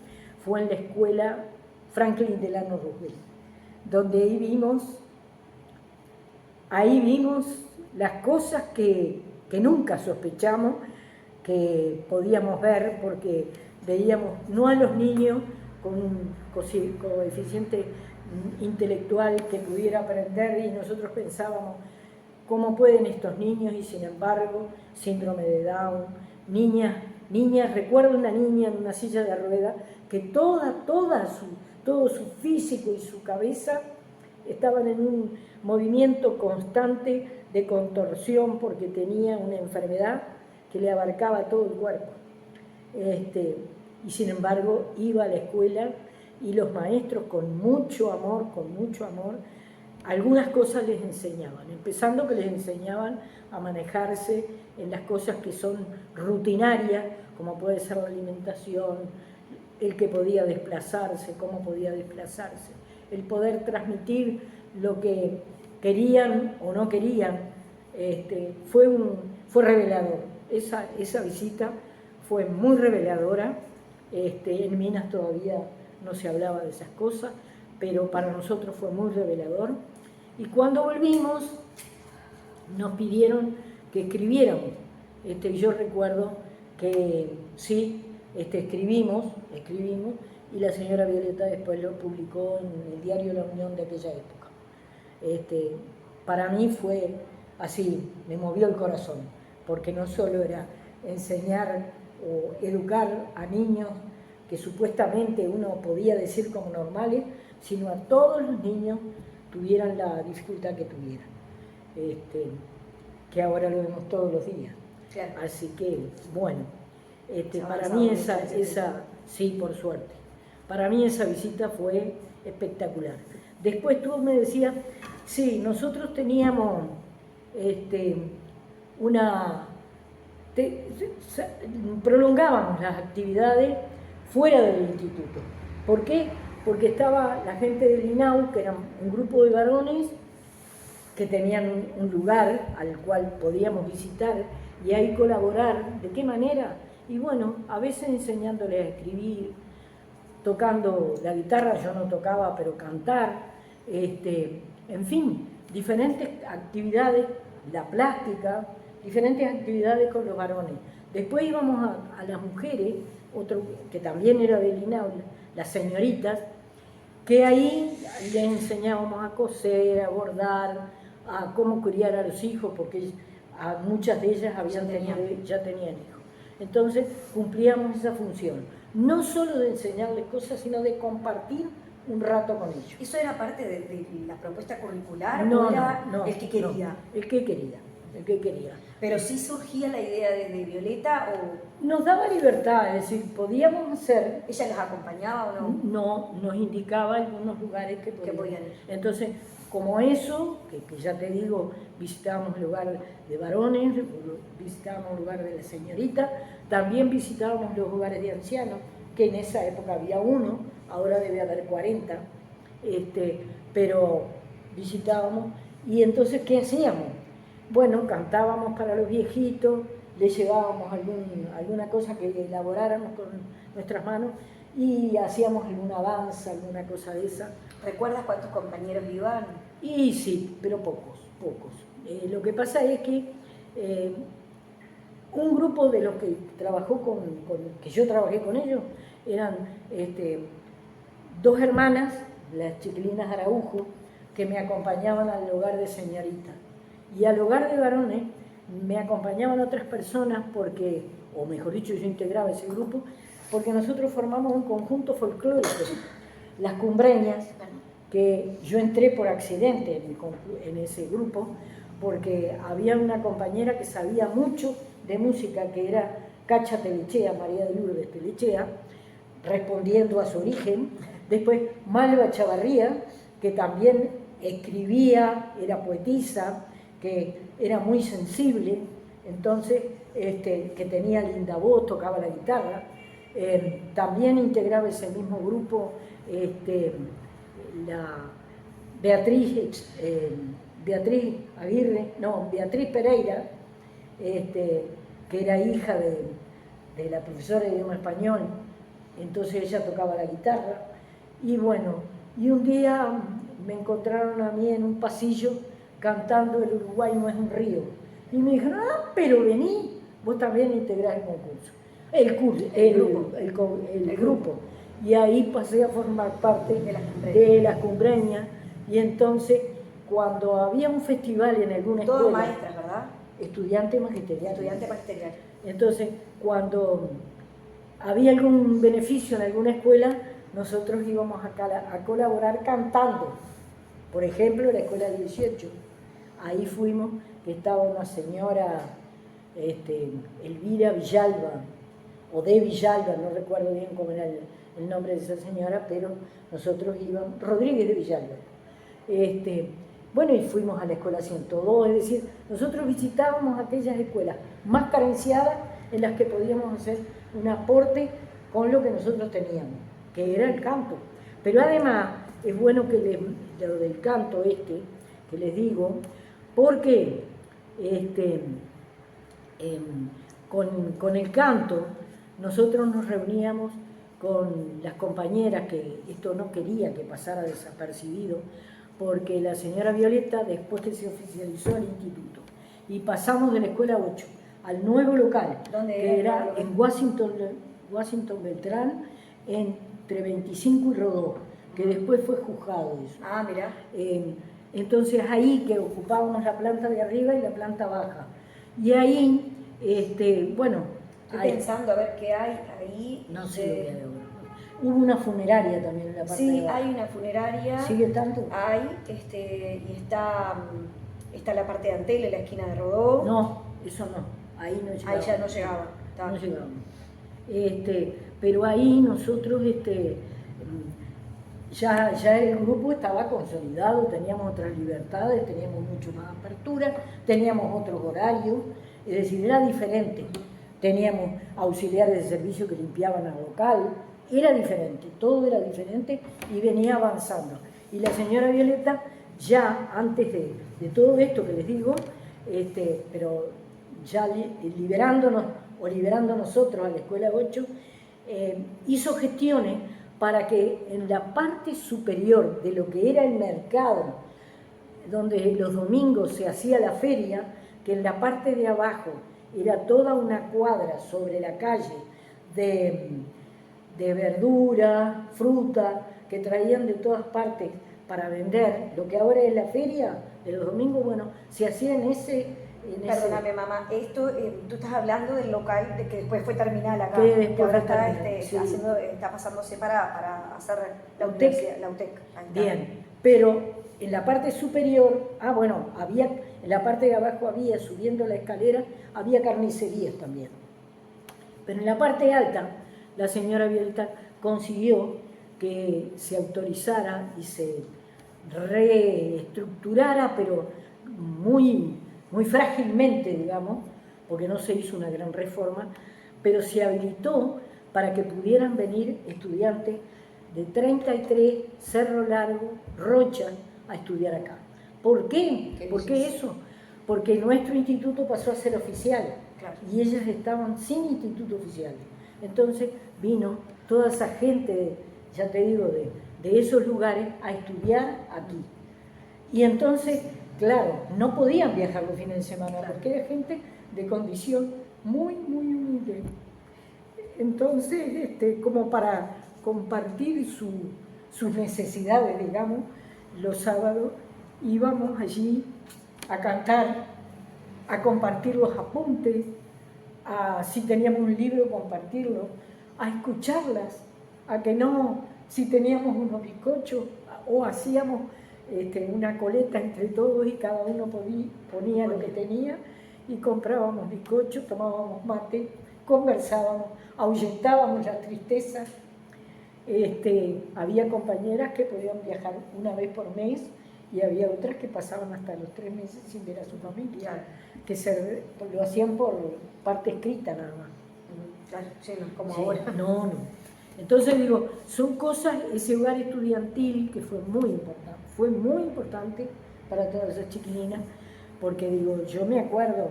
fue en la escuela Franklin Delano Roosevelt, donde ahí vimos las cosas que nunca sospechamos que podíamos ver, porque veíamos no a los niños con un coeficiente intelectual que pudiera aprender, y nosotros pensábamos cómo pueden estos niños, y sin embargo, síndrome de Down, niñas, recuerdo una niña en una silla de ruedas que todo su físico y su cabeza estaban en un movimiento constante de contorsión porque tenía una enfermedad que le abarcaba todo el cuerpo. Y sin embargo iba a la escuela, y los maestros con mucho amor, algunas cosas les enseñaban, empezando que les enseñaban a manejarse en las cosas que son rutinarias, como puede ser la alimentación, el que podía desplazarse, cómo podía desplazarse, el poder transmitir lo que querían o no querían. Fue revelador. Esa visita fue muy reveladora. En Minas todavía no se hablaba de esas cosas, pero para nosotros fue muy revelador. Y cuando volvimos, nos pidieron que escribiéramos. Yo recuerdo que sí, escribimos, y la señora Violeta después lo publicó en el diario La Unión de aquella época. Para mí fue así, me movió el corazón, porque no solo era enseñar o educar a niños que supuestamente uno podía decir como normales, sino a todos los niños tuvieran la dificultad que tuvieran, que ahora lo vemos todos los días. Claro. Así que, bueno, para mí sí, por suerte, para mí esa visita fue espectacular. Después tú me decías, sí, nosotros teníamos prolongábamos las actividades fuera del instituto. ¿Por qué? Porque estaba la gente del INAU, que era un grupo de varones que tenían un lugar al cual podíamos visitar y ahí colaborar. ¿De qué manera? Y bueno, a veces enseñándoles a escribir, tocando la guitarra, yo no tocaba, pero cantar, en fin, diferentes actividades, la plástica, diferentes actividades con los varones. Después íbamos a las mujeres, otro que también era del INAU, las señoritas, que ahí les enseñábamos a coser, a bordar, a cómo criar a los hijos, porque a muchas de ellas ya tenían hijos. Entonces cumplíamos esa función, no solo de enseñarles cosas, sino de compartir un rato con ellos. ¿Eso era parte de la propuesta curricular No, o era no, el que quería? no, el que quería, el que quería. Pero sí surgía la idea de Violeta o Nos daba libertad, es decir, podíamos hacer, ella los acompañaba o no. no, nos indicaba algunos lugares que podían ir. Entonces, como eso, que ya te digo, visitábamos lugar de varones, visitábamos lugar de la señorita, también visitábamos los lugares de ancianos, que en esa época había uno, ahora debe haber 40, pero visitábamos. Y entonces, ¿qué hacíamos? Bueno, cantábamos para los viejitos, les llevábamos alguna cosa que elaboráramos con nuestras manos y hacíamos alguna danza, alguna cosa de esa. ¿Recuerdas cuántos compañeros iban? Y sí, pero pocos. Lo que pasa es que un grupo de los que trabajó que yo trabajé con ellos, eran dos hermanas, las chiquilinas Araujo, que me acompañaban al hogar de señorita. Y al hogar de varones me acompañaban otras personas porque, o mejor dicho, yo integraba ese grupo, porque nosotros formamos un conjunto folclórico, las Cumbreñas, que yo entré por accidente en ese grupo, porque había una compañera que sabía mucho de música, que era Cacha Telechea, María de Lourdes Telechea, respondiendo a su origen. Después Malva Chavarría, que también escribía, era poetisa, que era muy sensible, entonces, que tenía linda voz, tocaba la guitarra. También integraba ese mismo grupo la Beatriz Pereira, que era hija de la profesora de idioma español, entonces ella tocaba la guitarra. Y bueno, y un día me encontraron a mí en un pasillo cantando El Uruguay no es un río. Y me dijeron, pero vení, vos también integrás el concurso, el grupo. Y ahí pasé a formar parte de las Cumbreñas. Y entonces, cuando había un festival en alguna escuela... Todas maestras, ¿verdad? Estudiante magisterial. Estudiante magisterial. Entonces, cuando había algún beneficio en alguna escuela, nosotros íbamos a colaborar cantando. Por ejemplo, la escuela 18. Ahí fuimos, que estaba una señora, Elvira Villalba, o de Villalba, no recuerdo bien cómo era el nombre de esa señora, pero nosotros íbamos, Rodríguez de Villalba. Bueno, y fuimos a la escuela 102, es decir, nosotros visitábamos aquellas escuelas más carenciadas en las que podíamos hacer un aporte con lo que nosotros teníamos, que era el canto. Pero además, es bueno que lo del canto que les digo, porque con el canto nosotros nos reuníamos con las compañeras, que esto no quería que pasara desapercibido, porque la señora Violeta, después que se oficializó el instituto, y pasamos de la escuela 8 al nuevo local, que era en Washington Beltrán, entre 25 y Rodó, que después fue juzgado eso. Ah, mirá. Entonces ahí que ocupábamos la planta de arriba y la planta baja. Y ahí, bueno... Estoy pensando a ver qué hay ahí. No sé lo que hay ahora. Hubo una funeraria también en la parte de abajo. Sí, hay una funeraria. ¿Sigue tanto? Hay, y está la parte de Antel, en la esquina de Rodó. No, eso no. Ahí no llegaba. Ahí ya no llegaba. No llegábamos. Pero ahí nosotros, ya el grupo estaba consolidado, teníamos otras libertades, teníamos mucho más apertura, teníamos otros horarios, es decir, era diferente. Teníamos auxiliares de servicio que limpiaban al local, era diferente, todo era diferente y venía avanzando. Y la señora Violeta, ya antes de todo esto que les digo, pero ya liberando nosotros a la Escuela 8, hizo gestiones para que en la parte superior de lo que era el mercado, donde los domingos se hacía la feria, que en la parte de abajo era toda una cuadra sobre la calle de verdura, fruta, que traían de todas partes para vender, lo que ahora es la feria de los domingos, bueno, se hacía en Perdóname, mamá, esto, tú estás hablando del local de que después fue terminal acá, Que después ahora fue está, terminal, sí. está pasándose para hacer la UTEC. la UTEC. Bien, pero en la parte superior, bueno, había, en la parte de abajo había, subiendo la escalera, había carnicerías también. Pero en la parte alta, la señora Violeta consiguió que se autorizara y se reestructurara, pero muy, muy frágilmente, digamos, porque no se hizo una gran reforma, pero se habilitó para que pudieran venir estudiantes de 33, Cerro Largo, Rocha, a estudiar acá. ¿Por qué? ¿Por qué eso? Porque nuestro instituto pasó a ser oficial, claro, y ellas estaban sin instituto oficial. Entonces vino toda esa gente, ya te digo, de esos lugares a estudiar aquí. Y entonces, claro, no podían viajar los fines de semana, claro, porque era gente de condición muy, muy humilde. Entonces, como para compartir sus necesidades, digamos, los sábados íbamos allí a cantar, a compartir los apuntes, si teníamos un libro, compartirlo, a escucharlas, a que no, si teníamos unos bizcochos o hacíamos una coleta entre todos y cada uno ponía lo que tenía y comprábamos bizcochos, tomábamos mate, conversábamos, ahuyentábamos la tristeza. Había compañeras que podían viajar una vez por mes y había otras que pasaban hasta los 3 meses sin ver a su familia, que lo hacían por parte escrita nada más. Claro, sí, no, como sí, ahora. No. Entonces digo, son cosas, ese hogar estudiantil que fue muy importante para todas esas chiquilinas, porque digo, yo me acuerdo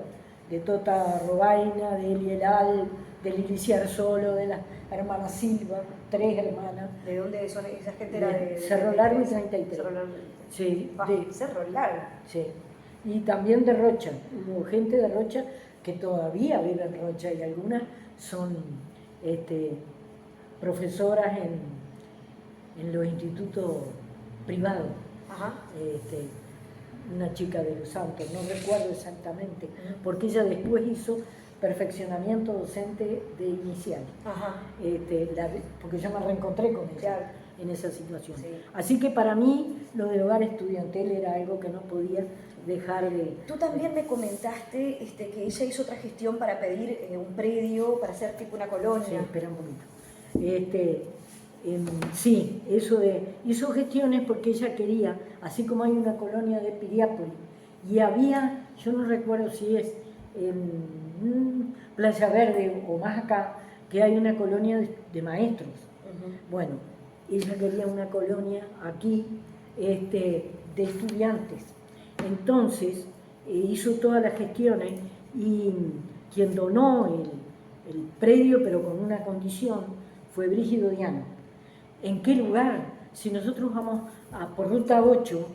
de Tota Robaina, de Elielal, de Lilicia Arzolo, de la hermana Silva, 3 hermanas. ¿De dónde son esa gente? Era de Cerro Largo y 33. Cerro Largo. Sí, Cerro Largo. Sí. Y también de Rocha, hubo gente de Rocha que todavía vive en Rocha y algunas son profesoras en los institutos privados. Ajá. Una chica de Los Santos, no recuerdo exactamente, porque ella después hizo perfeccionamiento docente de inicial. Ajá. Porque yo me reencontré con ella, claro, en esa situación. Sí. Así que para mí lo del hogar estudiantil era algo que no podía dejar de... Tú también me comentaste que ella hizo otra gestión para pedir un predio, para hacer tipo una colonia. Sí, espera un poquito. Sí, hizo gestiones porque ella quería, así como hay una colonia de Piriápolis, y había, yo no recuerdo si es en Playa Verde o más acá, que hay una colonia de maestros. Bueno, ella quería una colonia aquí de estudiantes. Entonces hizo todas las gestiones y quien donó el predio, pero con una condición, fue Brígido Diano. ¿En qué lugar? Si nosotros vamos por Ruta 8,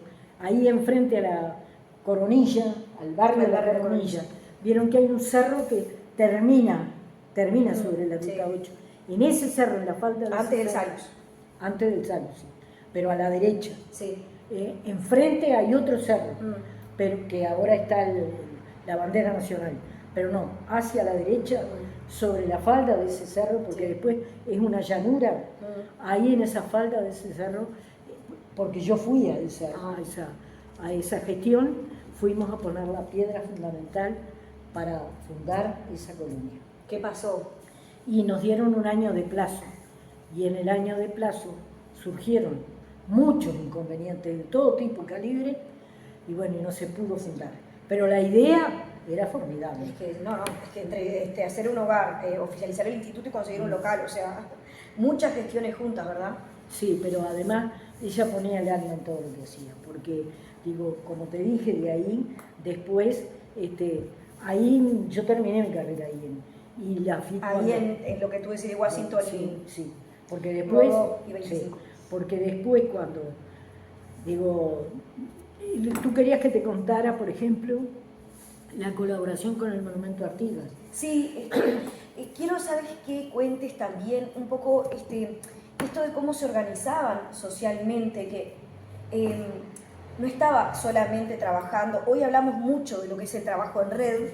ahí enfrente a la Coronilla, al barrio de la Coronilla, vieron que hay un cerro que termina sobre la Ruta 8. En ese cerro, en la falda de antes del Salus. Antes del Salus, sí, pero a la derecha. Sí. Enfrente hay otro cerro, pero que ahora está la bandera nacional, pero no, hacia la derecha, sobre la falda de ese cerro, porque después es una llanura, ahí en esa falda de ese cerro, porque yo fui a esa gestión, fuimos a poner la piedra fundamental para fundar esa colonia. ¿Qué pasó? Y nos dieron un año de plazo, y en el año de plazo surgieron muchos inconvenientes de todo tipo y calibre, y bueno, y no se pudo fundar. Pero la idea era formidable. Es que entre hacer un hogar, oficializar el instituto y conseguir un local, o sea, muchas gestiones juntas, ¿verdad? Sí, pero además ella ponía el alma en todo lo que hacía, porque, digo, como te dije, de ahí, después, ahí yo terminé mi carrera ahí. En lo que tú decís de Washington. Sí, porque después, cuando, digo, tú querías que te contara, por ejemplo, la colaboración con el Monumento Artigas. Sí, quiero saber que cuentes también un poco esto de cómo se organizaban socialmente, que no estaba solamente trabajando, hoy hablamos mucho de lo que es el trabajo en red,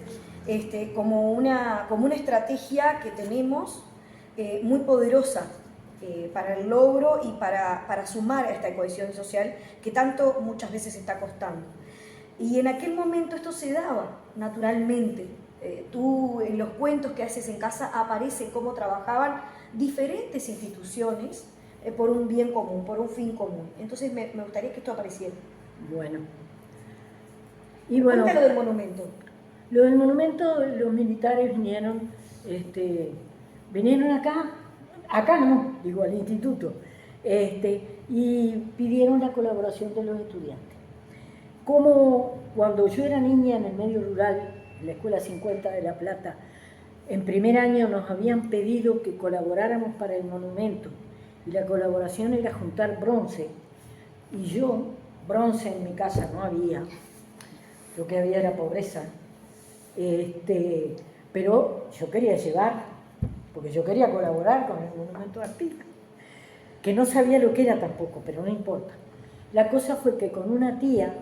como una estrategia que tenemos muy poderosa para el logro y para sumar a esta cohesión social que tanto muchas veces está costando. Y en aquel momento esto se daba naturalmente. Tú en los cuentos que haces en casa aparece cómo trabajaban diferentes instituciones por un bien común, por un fin común. Entonces me gustaría que esto apareciera. Bueno. Y bueno, cuéntalo del monumento. Lo del monumento, los militares vinieron acá no, digo al instituto, y pidieron la colaboración de los estudiantes. Como cuando yo era niña en el medio rural, en la Escuela 50 de La Plata, en primer año nos habían pedido que colaboráramos para el monumento, y la colaboración era juntar bronce, y yo, bronce en mi casa no había, lo que había era pobreza, pero yo quería llevar, porque yo quería colaborar con el monumento artístico, que no sabía lo que era tampoco, pero no importa. La cosa fue que con una tía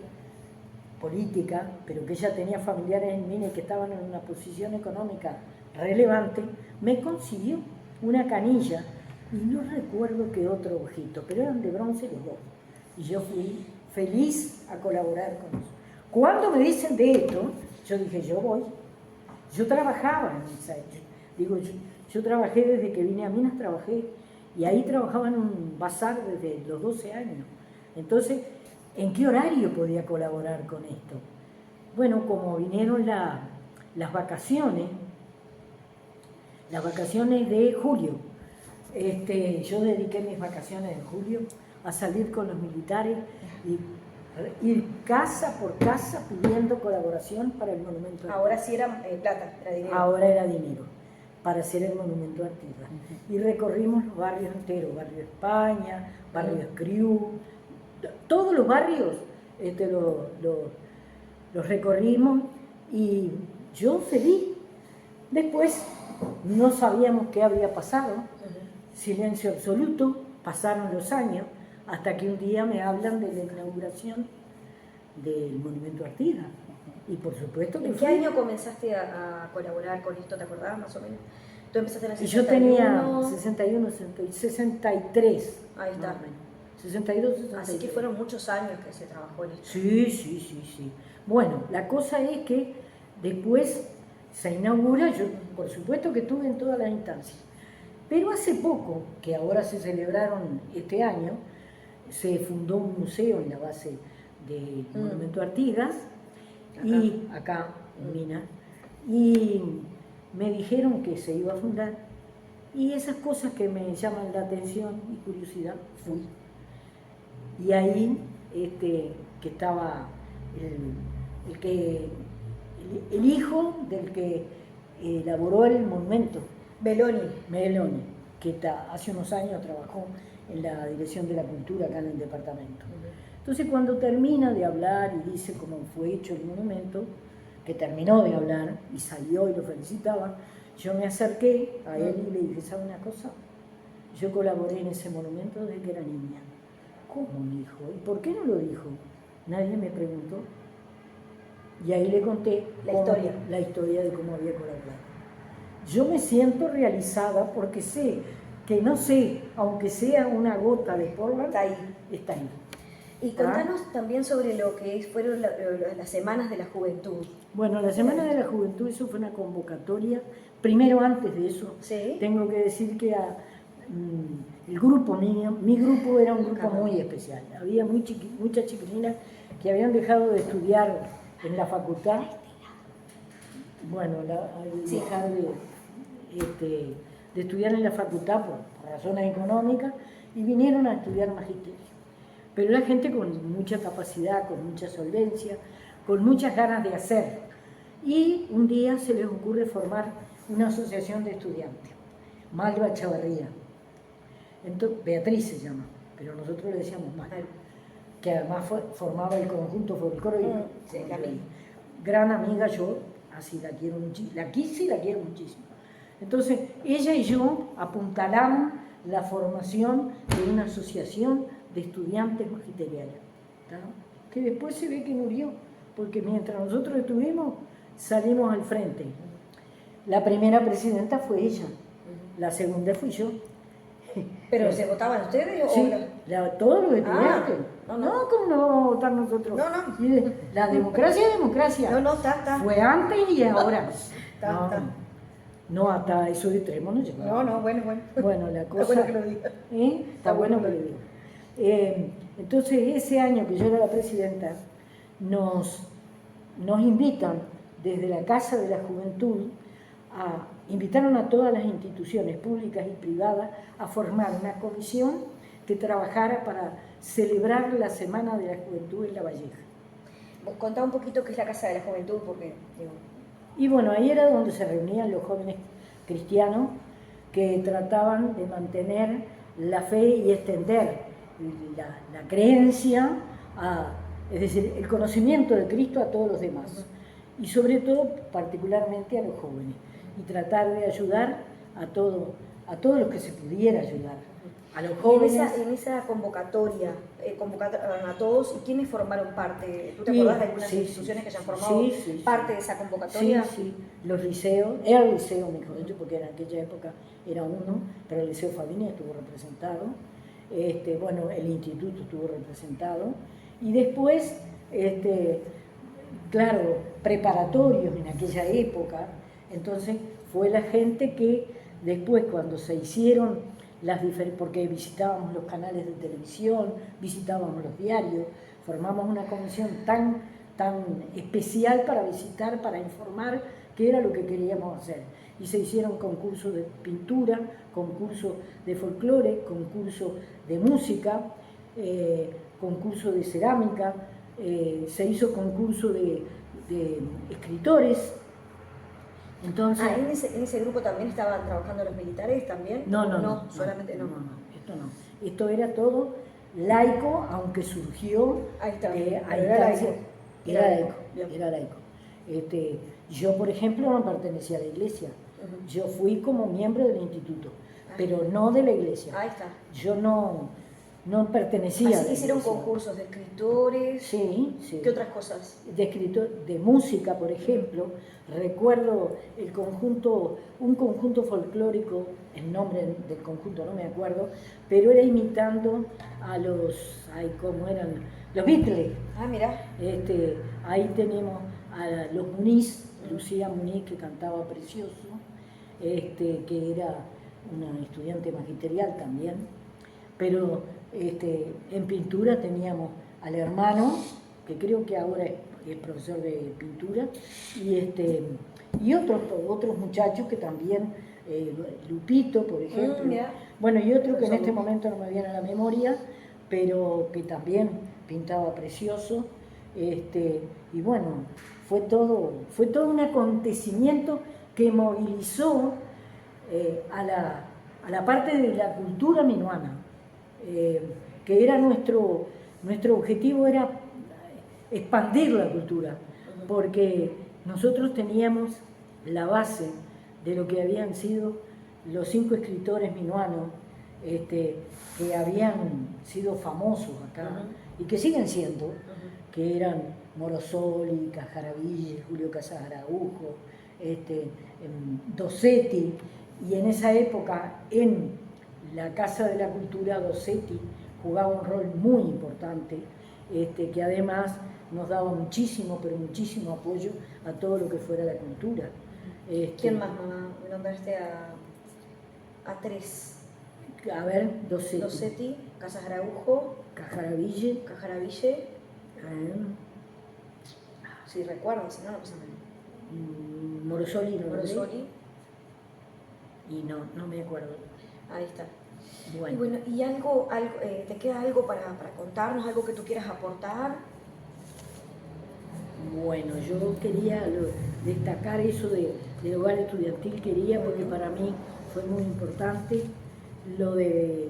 política, pero que ella tenía familiares en Mina y que estaban en una posición económica relevante, me consiguió una canilla y no recuerdo qué otro objeto, pero eran de bronce los dos. Y yo fui feliz a colaborar con eso. Cuando me dicen de esto, yo dije, yo voy. Yo trabajaba en esa, yo trabajé desde que vine a Minas, trabajé, y ahí trabajaba en un bazar desde los 12 años. Entonces, ¿en qué horario podía colaborar con esto? Bueno, como vinieron las vacaciones de julio, yo dediqué mis vacaciones de julio a salir con los militares y ir casa por casa pidiendo colaboración para el monumento Artigas. Ahora sí era plata, era dinero. Ahora era dinero, para hacer el monumento Artigas. Y recorrimos los barrios enteros, barrio España, barrio Escriú, todos los barrios los recorrimos y yo feliz. Después no sabíamos qué había pasado, silencio absoluto, pasaron los años, hasta que un día me hablan de la inauguración del monumento Artigas. Y por supuesto que ¿En qué año comenzaste a colaborar con esto? ¿Te acordabas más o menos? ¿Tú empezaste en el 61? Yo tenía 61, 63. Ahí está. 62, 63. Así que fueron muchos años que se trabajó en esto. Sí. Bueno, la cosa es que después se inaugura, yo por supuesto que estuve en todas las instancias. Pero hace poco, que ahora se celebraron este año, se fundó un museo en la base del monumento Artigas, y acá en Minas, y me dijeron que se iba a fundar, y esas cosas que me llaman la atención y curiosidad, fui. Y ahí que estaba el hijo del que elaboró el monumento, Meloni, que hace unos años trabajó en la Dirección de la Cultura acá en el departamento. Entonces cuando termina de hablar y dice cómo fue hecho el monumento, que terminó de hablar y salió y lo felicitaba, yo me acerqué a él y le dije, ¿sabe una cosa? Yo colaboré en ese monumento desde que era niña. ¿Cómo, hijo? ¿Y por qué no lo dijo? Nadie me preguntó. Y ahí le conté la historia de cómo había colaborado. Yo me siento realizada porque sé que no sé, aunque sea una gota de polvo, está ahí. Y contanos también sobre lo que fueron las Semanas de la Juventud. Bueno, la Semana de la Juventud, eso fue una convocatoria. Primero, antes de eso, ¿sí? Tengo que decir que el grupo mío, mi grupo era un grupo muy especial. Había muchas chiquilinas que habían dejado de estudiar en la facultad. Bueno, dejar de estudiar en la facultad por razones económicas y vinieron a estudiar magisterio. Pero era gente con mucha capacidad, con mucha solvencia, con muchas ganas de hacer. Y un día se les ocurre formar una asociación de estudiantes, Malva Echavarría. Entonces, Beatriz se llama, pero nosotros le decíamos Malva, que además formaba el conjunto folclórico. Gran amiga, yo así la quiero muchísimo, la quise y la quiero muchísimo. Entonces, ella y yo apuntalamos la formación de una asociación de estudiantes magisteriales. que después se ve que murió, porque mientras nosotros estuvimos, salimos al frente. La primera presidenta fue ella, la segunda fui yo. ¿Pero se votaban ustedes? Sí, todos los estudiantes. No. ¿Cómo no vamos a votar nosotros? No. Y la democracia es democracia. No, está. Fue antes y ahora. Está. No, hasta eso de extremo no llegaba. No, bueno. Bueno, la cosa... Está bueno que lo diga. Está bueno que lo diga. Entonces, ese año que yo era la presidenta, nos invitan desde la Casa de la Juventud, invitaron a todas las instituciones públicas y privadas a formar una comisión que trabajara para celebrar la Semana de la Juventud en La Valleja. Contá un poquito qué es la Casa de la Juventud, porque... Y bueno, ahí era donde se reunían los jóvenes cristianos que trataban de mantener la fe y extender la creencia, es decir, el conocimiento de Cristo a todos los demás. Y sobre todo, particularmente a los jóvenes. Y tratar de ayudar a todos los que se pudiera ayudar. A los jóvenes. En esa convocatoria, convocaron a todos, ¿y quiénes formaron parte? ¿Tú te acordás de algunas instituciones que hayan formado parte de esa convocatoria? Sí, los liceos, era el liceo, mejor dicho, porque en aquella época era uno, pero el Liceo Fabini estuvo representado, bueno, el instituto estuvo representado, y después, claro, preparatorios en aquella época, entonces fue la gente que después cuando se hicieron porque visitábamos los canales de televisión, visitábamos los diarios, formamos una comisión tan especial para visitar, para informar qué era lo que queríamos hacer. Y se hicieron concursos de pintura, concursos de folclore, concursos de música, concursos de cerámica, se hizo concurso de escritores. Entonces, ¿en ese grupo también estaban trabajando los militares también? No, solamente no. Esto no. Esto era todo laico, aunque surgió... Ahí está, era laico. Yo, por ejemplo, no pertenecía a la iglesia. Yo fui como miembro del instituto, pero no de la iglesia. Ahí está. Yo no pertenecía. Así que hicieron concursos de escritores. Sí. ¿Qué otras cosas? De música, por ejemplo. Recuerdo un conjunto folclórico, el nombre del conjunto no me acuerdo, pero era imitando a los Beatles. Mira. Ahí tenemos a los Muniz, Lucía Muniz, que cantaba precioso, que era una estudiante magisterial también, pero en pintura teníamos al hermano, que creo que ahora es profesor de pintura, y otros muchachos que también, Lupito, por ejemplo, bueno, y otro que en este momento no me viene a la memoria, pero que también pintaba precioso, y bueno, fue todo un acontecimiento que movilizó a la parte de la cultura minuana, que era nuestro objetivo era expandir la cultura, porque nosotros teníamos la base de lo que habían sido los 5 escritores minuanos que habían sido famosos acá y que siguen siendo, que eran Morosoli, Cajaraville, Julio Casas Araujo, Dossetti, y en esa época en la Casa de la Cultura Dossetti jugaba un rol muy importante, que además nos daba muchísimo, pero muchísimo apoyo a todo lo que fuera la cultura. ¿Quién más, mamá? Me nombraste a 3. A ver, Dossetti, Casas Araujo, Cajaraville. Si recuerdo, si no pasa nada. Morosoli. Y no me acuerdo. Ahí está. Bueno. Y bueno, ¿te queda algo para contarnos, algo que tú quieras aportar? Bueno, yo quería destacar eso del hogar estudiantil, porque para mí fue muy importante, lo del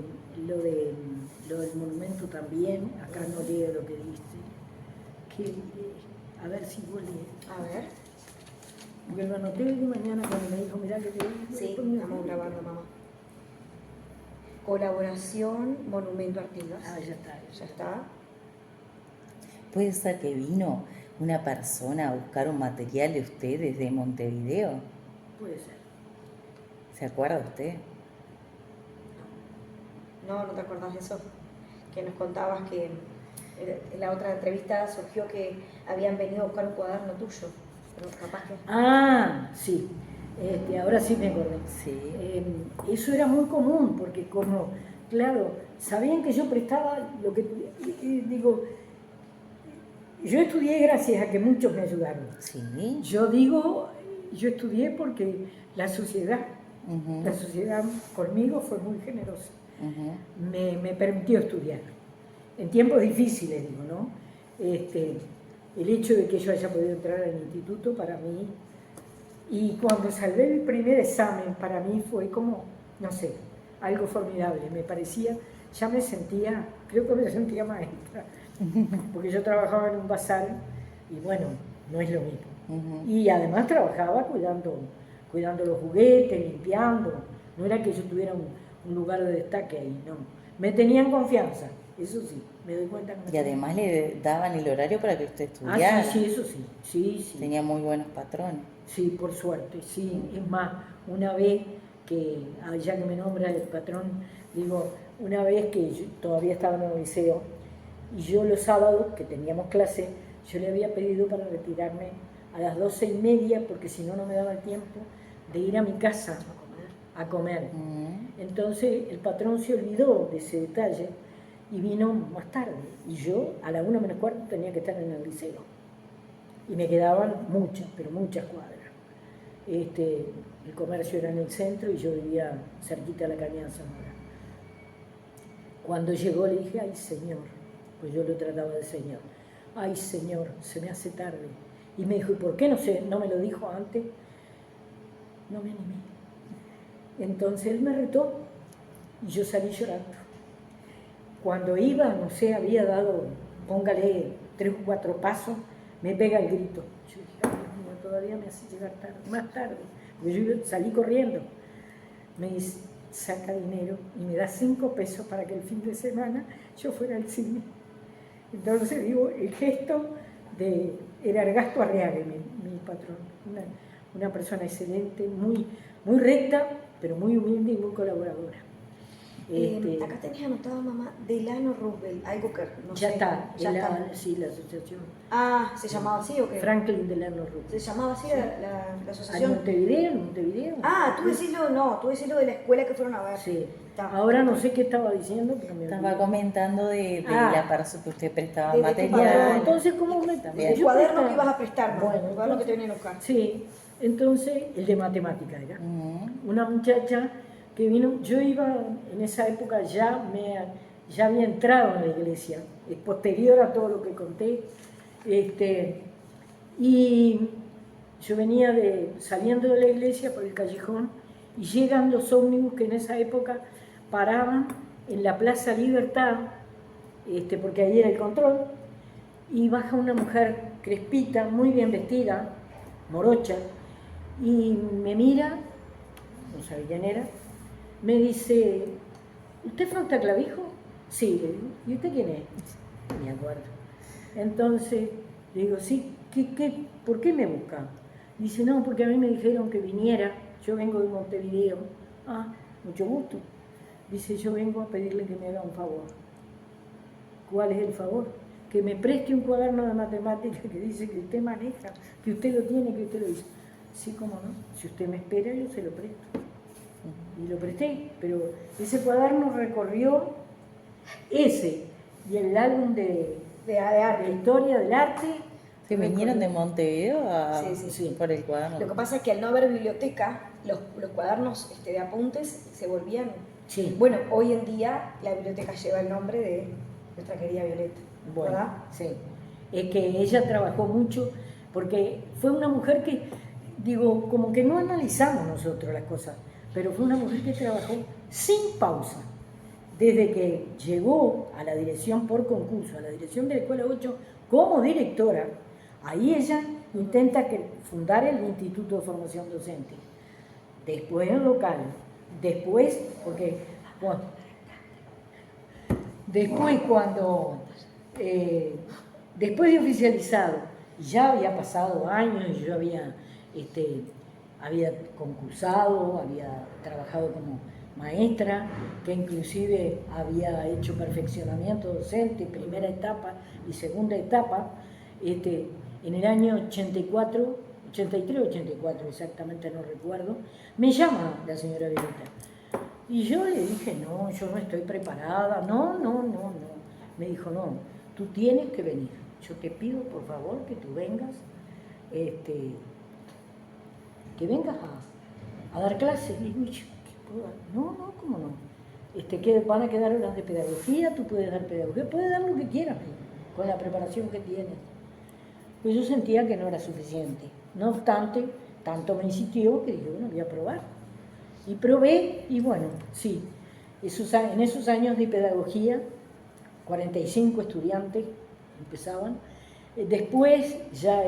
monumento también, acá no leo lo que dice, a ver si vos lees. A ver. Porque lo anoté de mañana cuando me dijo, mirá que te... Sí, estamos grabando, mamá. Colaboración, Monumento Artigas. Ya está. Ya está. ¿Puede ser que vino una persona a buscar un material de usted desde Montevideo? Puede ser. ¿Se acuerda usted? No, ¿no te acordás de eso? Que nos contabas que en la otra entrevista surgió que habían venido a buscar un cuaderno tuyo, pero capaz que... Ah, sí. Ahora sí me acordé. Sí. Eso era muy común, porque como, claro, sabían que yo prestaba lo que... digo, yo estudié gracias a que muchos me ayudaron. Sí. Yo estudié porque la sociedad conmigo fue muy generosa. Me permitió estudiar. En tiempos difíciles, digo, ¿no? El hecho de que yo haya podido entrar al instituto para mí, y cuando salvé el primer examen, para mí fue como, no sé, algo formidable. Me parecía, ya me sentía, creo que me sentía maestra, porque yo trabajaba en un bazar y bueno, no es lo mismo. Y además trabajaba cuidando los juguetes, limpiando. No era que yo tuviera un lugar de destaque ahí, no. Me tenían confianza, eso sí, me doy cuenta. Y además le daban el horario para que usted estudiara. Ah, sí, eso sí, sí. Tenía muy buenos patrones. Sí, por suerte, sí. Es más, una vez que, ya que me nombra el patrón, digo, una vez que yo todavía estaba en el liceo, y yo los sábados, que teníamos clase, yo le había pedido para retirarme a las 12:30, porque si no, no me daba el tiempo de ir a mi casa a comer. Entonces el patrón se olvidó de ese detalle y vino más tarde. Y yo a la 1:45 tenía que estar en el liceo. Y me quedaban muchas, pero muchas cuadras. El comercio era en el centro y yo vivía cerquita de la Cañada Zamora. Cuando llegó le dije, ay señor, pues yo lo trataba de señor, ay señor, se me hace tarde. Y me dijo, ¿y por qué no me lo dijo antes? No me animé. Entonces él me retó y yo salí llorando. Cuando iba, no sé, había dado, póngale 3 o 4 pasos, me pega el grito. Yo dije, ay Dios mío, todavía me hace llegar tarde, más tarde. Porque yo salí corriendo. Me dice, saca dinero y me da 5 pesos para que el fin de semana yo fuera al cine. Entonces digo, el gesto era Ergasto Arriaga, mi patrón, una persona excelente, muy recta, pero muy humilde y muy colaboradora. Acá tenías anotado, mamá, Delano Roosevelt, algo que no ya sé. Está, ya está. Sí, la asociación. Ah, ¿se llamaba así o qué? Franklin Delano Roosevelt. ¿Se llamaba así la asociación? Montevideo. Ah, tú decís lo de la escuela que fueron a ver. Sí. Está. Ahora no sé qué estaba diciendo, pero me Estaba comentando de la persona que usted prestaba de material. Entonces, ¿cómo me El cuaderno que ibas a prestar, ¿no? Bueno, El cuaderno que te venían a buscar. Sí, entonces el de matemática era. Una muchacha que vino, yo iba en esa época, ya había entrado en la iglesia, es posterior a todo lo que conté, y yo venía saliendo de la iglesia por el callejón y llegan los ómnibus que en esa época paraban en la Plaza Libertad, porque ahí era el control, y baja una mujer crespita, muy bien vestida, morocha, y me mira, no sabía quién era, me dice, ¿usted es Fausta Clavijo? Sí, le digo, ¿y usted quién es? No me acuerdo. Entonces, le digo, sí, ¿por qué me busca? Dice, no, porque a mí me dijeron que viniera, yo vengo de Montevideo. Ah, mucho gusto. Dice, yo vengo a pedirle que me haga un favor. ¿Cuál es el favor? Que me preste un cuaderno de matemáticas que dice que usted maneja, que usted lo tiene, que usted lo hizo. Sí, cómo no, si usted me espera, yo se lo presto. Y lo presté, pero ese cuaderno recorrió ese y el álbum de historia del arte. ¿Que vinieron de Montevideo Sí. por el cuaderno? Lo que pasa es que al no haber biblioteca, los cuadernos de apuntes se volvían... Sí. Bueno, hoy en día la biblioteca lleva el nombre de nuestra querida Violeta, Bueno, ¿verdad? sí. Es que ella trabajó mucho, porque fue una mujer que, digo, como que no analizamos nosotros las cosas, pero fue una mujer que trabajó sin pausa. Desde que llegó a la dirección por concurso, a la dirección de la Escuela 8 como directora, ahí ella intenta fundar el Instituto de Formación Docente. Después el local, después, después cuando Después de oficializado, ya había pasado años, yo había concursado, había trabajado como maestra, que inclusive había hecho perfeccionamiento docente, primera etapa y segunda etapa, en el año 84, 83 o 84 exactamente, no recuerdo, me llama la señora Violeta. Y yo le dije, no, yo no estoy preparada, no. Me dijo, no, tú tienes que venir. Yo te pido, por favor, que tú vengas, que vengas a dar clases. Y digo, ¿qué puedo dar? No, ¿cómo no? Que van a quedar horas de pedagogía, tú puedes dar pedagogía, puedes dar lo que quieras, con la preparación que tienes. Pues yo sentía que no era suficiente. No obstante, tanto me insistió que dije, bueno, voy a probar. Y probé, y bueno, sí, en esos años de pedagogía, 45 estudiantes empezaban. Después ya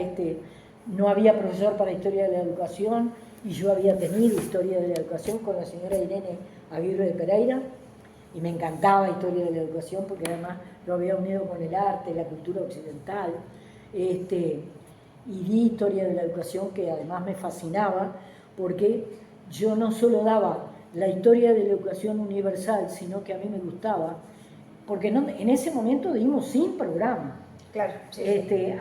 no había profesor para Historia de la Educación, y yo había tenido Historia de la Educación con la señora Irene Aguirre de Pereira, y me encantaba Historia de la Educación porque además lo había unido con el arte, la cultura occidental, y di Historia de la Educación, que además me fascinaba, porque yo no solo daba la historia de la educación universal, sino que a mí me gustaba, porque en ese momento dimos sin programa. Claro, sí.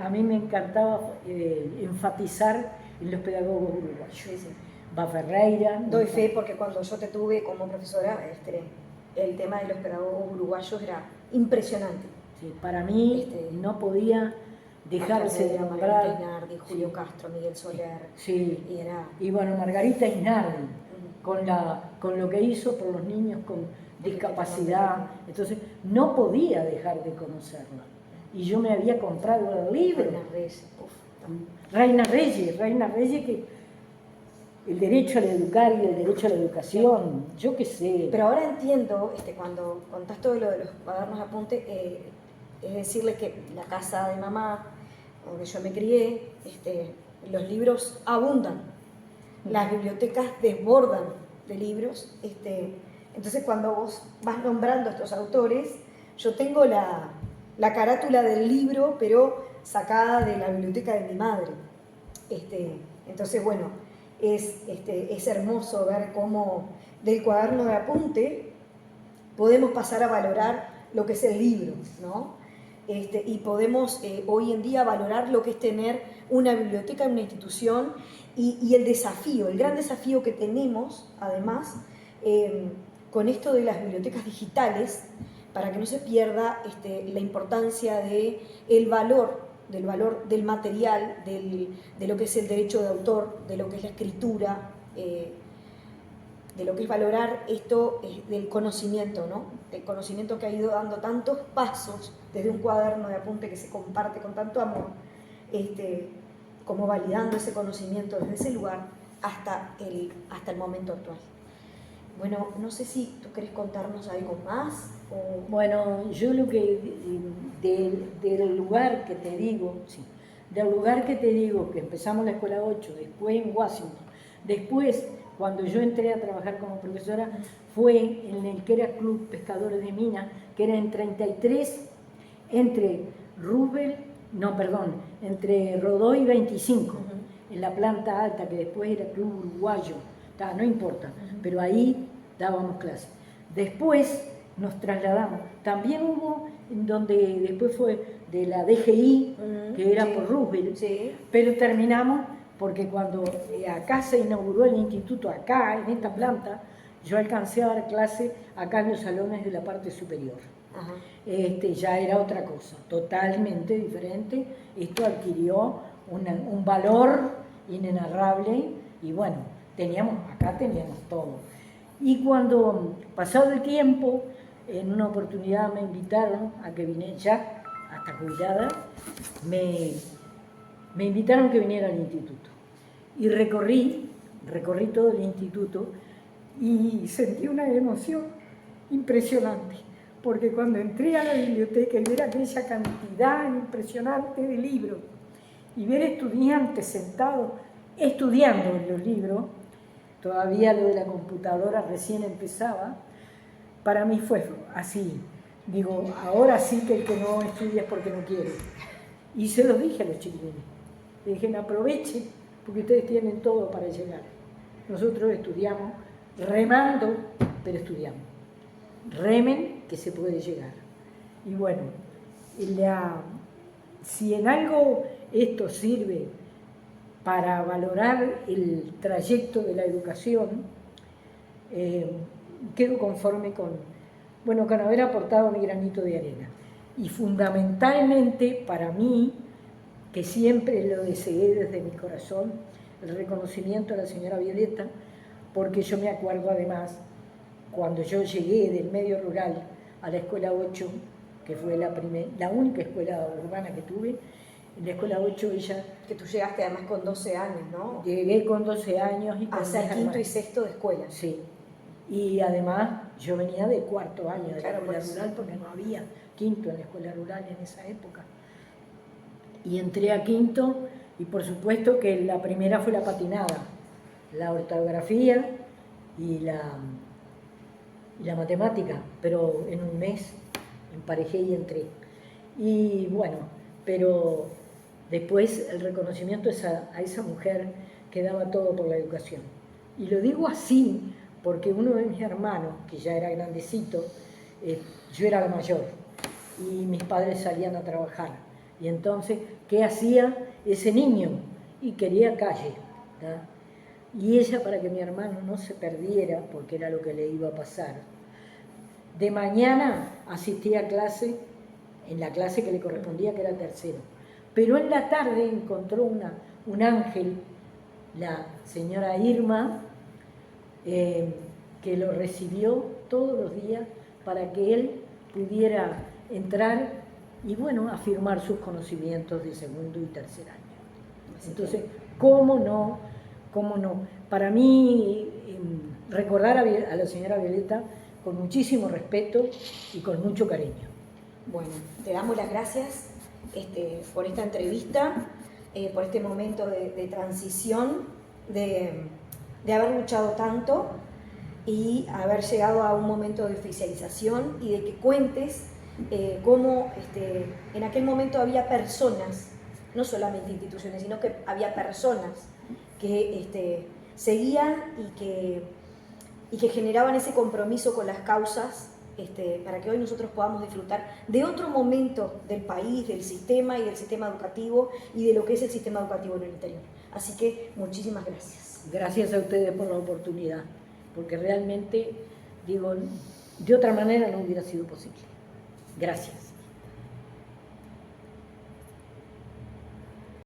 A mí me encantaba enfatizar en los pedagogos uruguayos. Sí. Va Ferreira. Doy fe porque cuando yo te tuve como profesora, el tema de los pedagogos uruguayos era impresionante. Sí, para mí no podía dejarse de nombrar. Margarita Inardi, Julio Castro, Miguel Soler. Sí. Y bueno, Margarita Inardi, con lo que hizo por los niños con discapacidad. Entonces, no podía dejar de conocerla. Y yo me había comprado el libro. Reina Reyes, que el derecho a educar y el derecho a la educación, yo qué sé. Pero ahora entiendo, cuando contás todo lo de los cuadernos de apunte, es decirle que la casa de mamá, donde yo me crié, los libros abundan, las bibliotecas desbordan de libros. Entonces, cuando vos vas nombrando a estos autores, yo tengo la carátula del libro, pero sacada de la biblioteca de mi madre. Entonces, bueno, es hermoso ver cómo del cuaderno de apunte podemos pasar a valorar lo que es el libro, ¿no? Y podemos hoy en día valorar lo que es tener una biblioteca en una institución y el gran desafío que tenemos, además, con esto de las bibliotecas digitales, para que no se pierda la importancia del valor del material, de lo que es el derecho de autor, de lo que es la escritura, de lo que es valorar esto del conocimiento, ¿no? El conocimiento que ha ido dando tantos pasos desde un cuaderno de apunte que se comparte con tanto amor, como validando ese conocimiento desde ese lugar hasta el momento actual. Bueno, no sé si tú querés contarnos algo más. Bueno, yo lo que del lugar que te digo, que empezamos la escuela 8, después en Washington, después cuando yo entré a trabajar como profesora fue en el que era Club Pescadores de Minas, que era en 33, entre Rodoy 25, en la planta alta, que después era Club Uruguayo, no importa, pero ahí dábamos clases. Después nos trasladamos. También hubo donde después fue de la DGI, que era por Roosevelt, pero terminamos porque cuando acá se inauguró el instituto, acá en esta planta, yo alcancé a dar clase acá en los salones de la parte superior. Ajá. Ya era otra cosa, totalmente diferente. Esto adquirió un valor inenarrable y bueno, acá teníamos todo. Y cuando, pasado el tiempo, en una oportunidad me invitaron a que viniera, ya hasta jubilada, me invitaron a que viniera al instituto. Y recorrí todo el instituto y sentí una emoción impresionante, porque cuando entré a la biblioteca y ver aquella cantidad impresionante de libros y ver estudiantes sentados estudiando en los libros, todavía lo de la computadora recién empezaba, para mí fue así. Digo, ahora sí que el que no estudia es porque no quiere. Y se los dije a los chiquilines. Les dije, aprovechen, porque ustedes tienen todo para llegar. Nosotros estudiamos remando, pero estudiamos. Remen, que se puede llegar. Y bueno, si en algo esto sirve para valorar el trayecto de la educación, quedo conforme con haber aportado mi granito de arena. Y fundamentalmente para mí, que siempre lo deseé desde mi corazón, el reconocimiento a la señora Violeta, porque yo me acuerdo además, cuando yo llegué del medio rural a la Escuela 8, que fue la única escuela urbana que tuve, en la Escuela 8 ella... Que tú llegaste además con 12 años, ¿no? Llegué con 12 años y con hacia quinto y sexto de escuela. Sí. Y además yo venía de cuarto año de la escuela pues, rural, porque no había quinto en la escuela rural en esa época. Y entré a quinto y por supuesto que la primera fue la patinada, la ortografía y la matemática, pero en un mes emparejé y entré. Y bueno, pero después el reconocimiento a esa mujer que daba todo por la educación. Y lo digo así porque uno de mis hermanos, que ya era grandecito, yo era la mayor, y mis padres salían a trabajar. Y entonces, ¿qué hacía ese niño? Y quería calle, ¿tá? Y ella, para que mi hermano no se perdiera, porque era lo que le iba a pasar, de mañana asistía a clase, en la clase que le correspondía, que era tercero. Pero en la tarde encontró un ángel, la señora Irma, que lo recibió todos los días para que él pudiera entrar y bueno, afirmar sus conocimientos de segundo y tercer año. Entonces, ¿cómo no? Para mí, recordar a la señora Violeta con muchísimo respeto y con mucho cariño. Bueno, te damos las gracias por esta entrevista, por este momento de transición, de haber luchado tanto y haber llegado a un momento de oficialización y de que cuentes cómo en aquel momento había personas, no solamente instituciones, sino que había personas que seguían y que generaban ese compromiso con las causas para que hoy nosotros podamos disfrutar de otro momento del país, del sistema y del sistema educativo y de lo que es el sistema educativo en el interior. Así que muchísimas gracias. Gracias a ustedes por la oportunidad, porque realmente, digo, de otra manera no hubiera sido posible. Gracias.